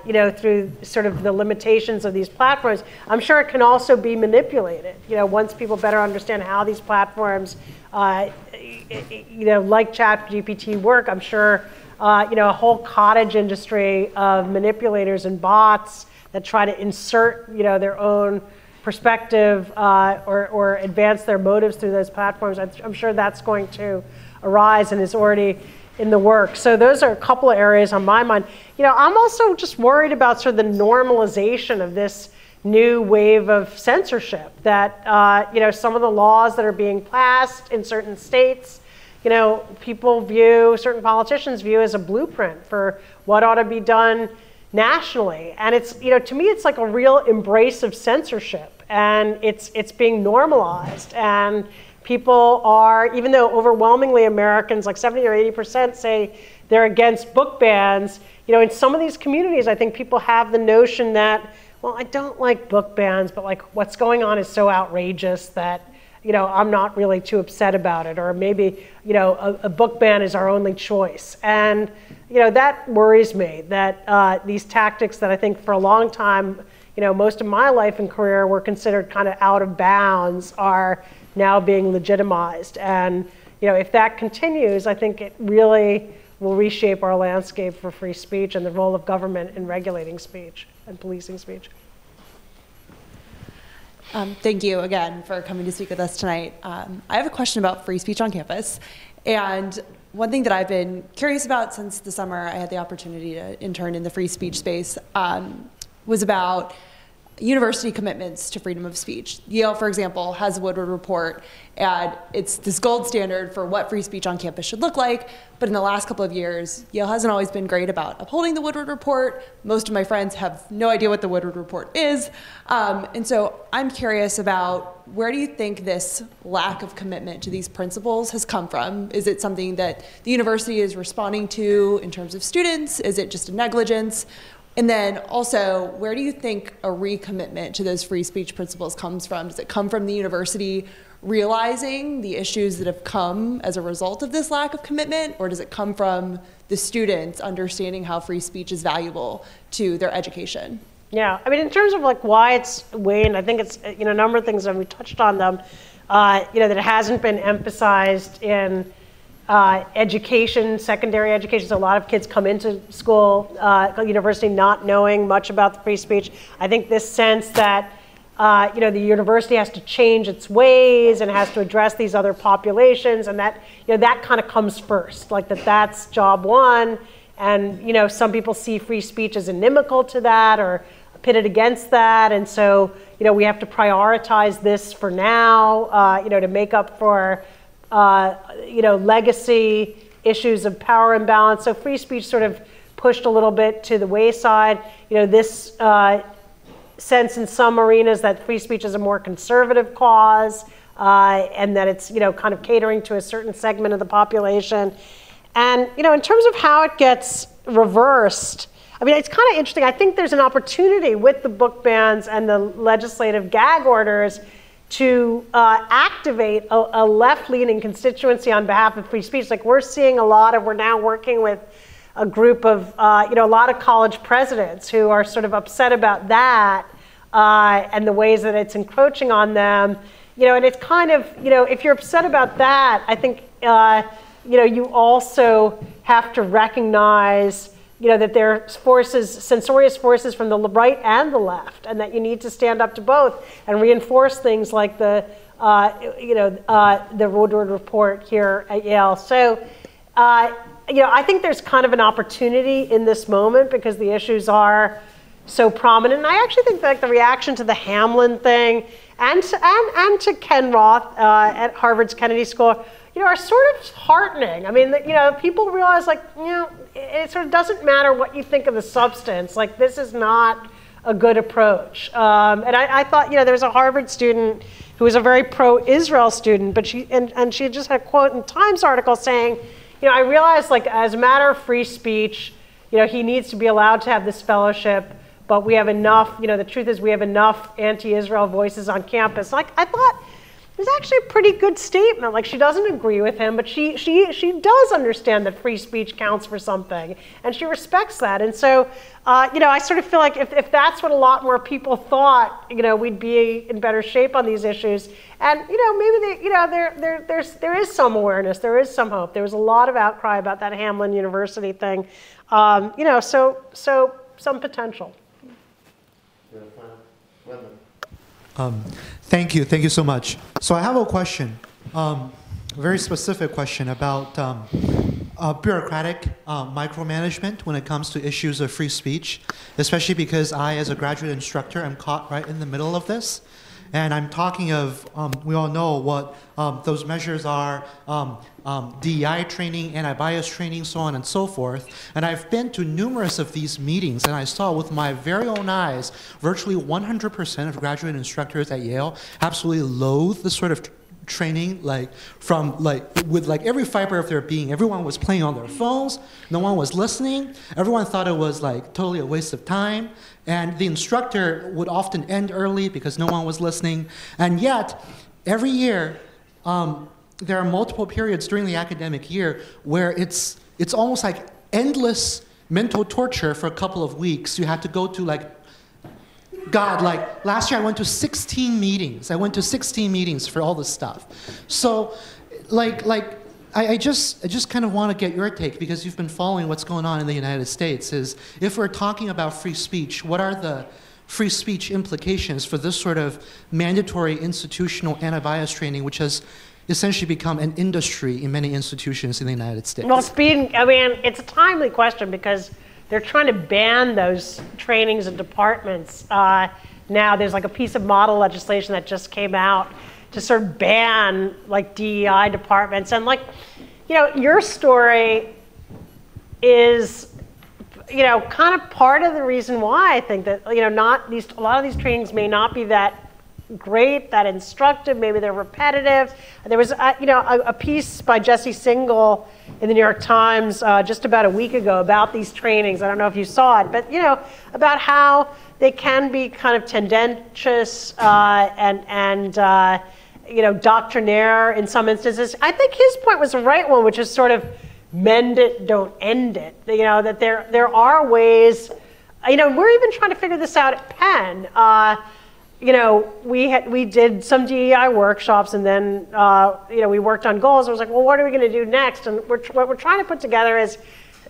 you know, through sort of the limitations of these platforms. I'm sure it can also be manipulated, you know, once people better understand how these platforms, you know, like ChatGPT work. I'm sure, you know, a whole cottage industry of manipulators and bots that try to insert, you know, their own perspective or advance their motives through those platforms. I'm sure that's going to arise and is already in the works. So those are a couple of areas on my mind. You know, I'm also just worried about sort of the normalization of this new wave of censorship that, you know, some of the laws that are being passed in certain states, you know, certain politicians view as a blueprint for what ought to be done nationally. And it's, you know, to me, it's like a real embrace of censorship, and it's being normalized. And people are, even though overwhelmingly Americans, like 70 or 80% say they're against book bans, you know, in some of these communities, I think people have the notion that, well, I don't like book bans, but like what's going on is so outrageous that, you know, I'm not really too upset about it. Or maybe, you know, a book ban is our only choice. And, you know, that worries me, that these tactics that I think for a long time, you know, most of my life and career were considered kind of out of bounds are now being legitimized. And, you know, if that continues, I think it really will reshape our landscape for free speech and the role of government in regulating speech and policing speech. Thank you again for coming to speak with us tonight. I have a question about free speech on campus. And one thing that I've been curious about since the summer I had the opportunity to intern in the free speech space was about university commitments to freedom of speech. Yale, for example, has a Woodward report, and it's this gold standard for what free speech on campus should look like. But in the last couple of years, Yale hasn't always been great about upholding the Woodward report. Most of my friends have no idea what the Woodward report is. And so I'm curious about, where do you think this lack of commitment to these principles has come from? Is it something that the university is responding to in terms of students? Is it just a negligence? And then also, where do you think a recommitment to those free speech principles comes from? Does it come from the university realizing the issues that have come as a result of this lack of commitment, or does it come from the students understanding how free speech is valuable to their education? Yeah, I mean, in terms of like why it's waned, I think it's, you know, a number of things, and we touched on them, you know, that it hasn't been emphasized in education, secondary education. So a lot of kids come into school, university, not knowing much about the free speech. I think this sense that, you know, the university has to change its ways and has to address these other populations, and that, you know, that kind of comes first, like that's job one. And, you know, some people see free speech as inimical to that or pitted against that. And so, you know, we have to prioritize this for now, you know, to make up for, you know, legacy issues of power imbalance. So free speech sort of pushed a little bit to the wayside. This sense in some arenas that free speech is a more conservative cause, and that it's kind of catering to a certain segment of the population. And in terms of how it gets reversed, I mean, it's kind of interesting. I think there's an opportunity with the book bans and the legislative gag orders to activate a left-leaning constituency on behalf of free speech. Like we're now working with a group of, a lot of college presidents who are sort of upset about that and the ways that it's encroaching on them. And it's kind of, if you're upset about that, I think, you also have to recognize, that there are censorious forces from the right and the left, and that you need to stand up to both and reinforce things like the Woodward report here at Yale. So, I think there's kind of an opportunity in this moment because the issues are so prominent. And I actually think that the reaction to the Hamlin thing and to Ken Roth at Harvard's Kennedy School, are sort of heartening. I mean, people realize it sort of doesn't matter what you think of the substance. Like this is not a good approach. And I thought, there was a Harvard student who was a very pro-Israel student, but she just had a quote in Times article saying, I realized as a matter of free speech, he needs to be allowed to have this fellowship, but we have enough, the truth is we have enough anti-Israel voices on campus. I thought it was actually a pretty good statement. She doesn't agree with him, but she does understand that free speech counts for something, and she respects that. And so, I sort of feel like if that's what a lot more people thought, we'd be in better shape on these issues. And maybe there is some awareness, there is some hope. There was a lot of outcry about that Hamlin University thing, so some potential. Thank you so much. So I have a question, a very specific question about bureaucratic micromanagement when it comes to issues of free speech, especially because I, as a graduate instructor, am caught right in the middle of this. And I'm talking of, we all know what those measures are, DEI training, anti-bias training, so on and so forth. And I've been to numerous of these meetings, and I saw with my very own eyes, virtually 100% of graduate instructors at Yale absolutely loathe the sort of training, with every fiber of their being. Everyone was playing on their phones, no one was listening, everyone thought it was totally a waste of time, and the instructor would often end early because no one was listening. And yet, every year, there are multiple periods during the academic year where it's almost like endless mental torture for a couple of weeks. You have to go to last year I went to 16 meetings. I went to 16 meetings for all this stuff. So, I just kind of want to get your take, because you've been following what's going on in the United States, is if we're talking about free speech, what are the free speech implications for this sort of mandatory institutional anti-bias training, which has essentially become an industry in many institutions in the United States? Well, it's a timely question because they're trying to ban those trainings and departments. Now there's a piece of model legislation that just came out to sort of ban DEI departments. And your story is, kind of part of the reason why I think that, a lot of these trainings may not be that great, that instructive, maybe they're repetitive. There was, a piece by Jesse Singal in the New York Times just about a week ago about these trainings. I don't know if you saw it, but, about how they can be kind of tendentious and doctrinaire in some instances. I think his point was the right one, which is sort of mend it, don't end it. That there are ways, we're even trying to figure this out at Penn. We did some DEI workshops, and then we worked on goals. I was like, well, what are we going to do next? And what we're trying to put together is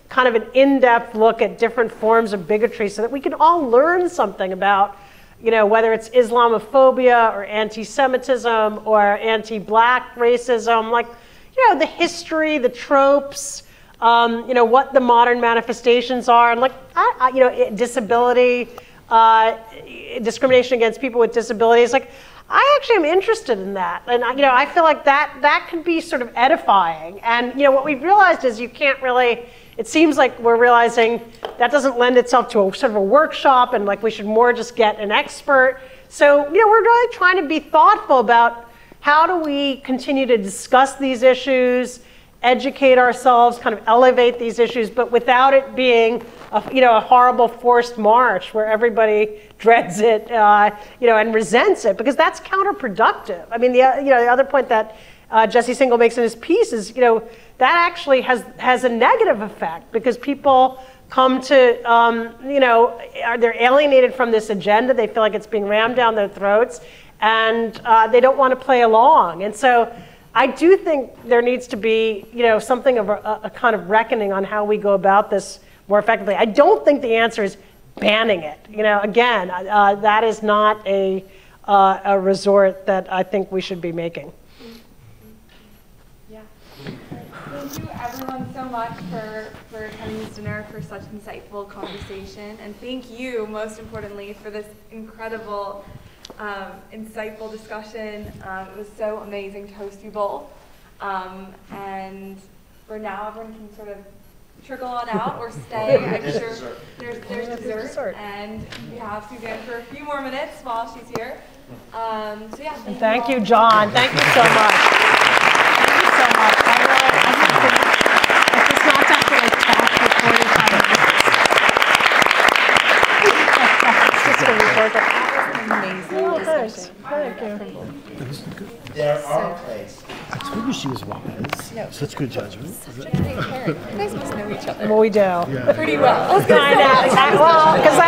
kind of an in-depth look at different forms of bigotry, so that we can all learn something about, whether it's Islamophobia or anti-Semitism or anti-Black racism, the history, the tropes, what the modern manifestations are, and disability. Discrimination against people with disabilities. I actually am interested in that. And I feel like that could be sort of edifying. And what we've realized is you can't really, it seems like we're realizing that doesn't lend itself to a sort of a workshop, and like we should more just get an expert. So we're really trying to be thoughtful about how do we continue to discuss these issues, educate ourselves, kind of elevate these issues, but without it being a horrible forced march where everybody dreads it, and resents it, because that's counterproductive. I mean, the other point that Jesse Singal makes in his piece is, that actually has a negative effect, because people come to, they're alienated from this agenda. They feel like it's being rammed down their throats, and they don't want to play along. And so I do think there needs to be, something of a kind of reckoning on how we go about this more effectively. I don't think the answer is banning it. Again, that is not a resort that I think we should be making. Yeah. Thank you everyone so much for attending this dinner, for such insightful conversation. And thank you, most importantly, for this incredible, insightful discussion. It was so amazing to host you both. And for now, everyone can sort of trickle on out or stay. I'm sure there's dessert. And we have Suzanne for a few more minutes while she's here. So yeah, thank you, John. Thank you so much. Thank you so much. I just not have to like talk for 45 minutes. It's just going to be perfect. Amazing discussion. Thank you. There are places. I told you she was wise. No. Such good judgment. You guys must know each other. Well, we do. Yeah. Pretty well. Well, because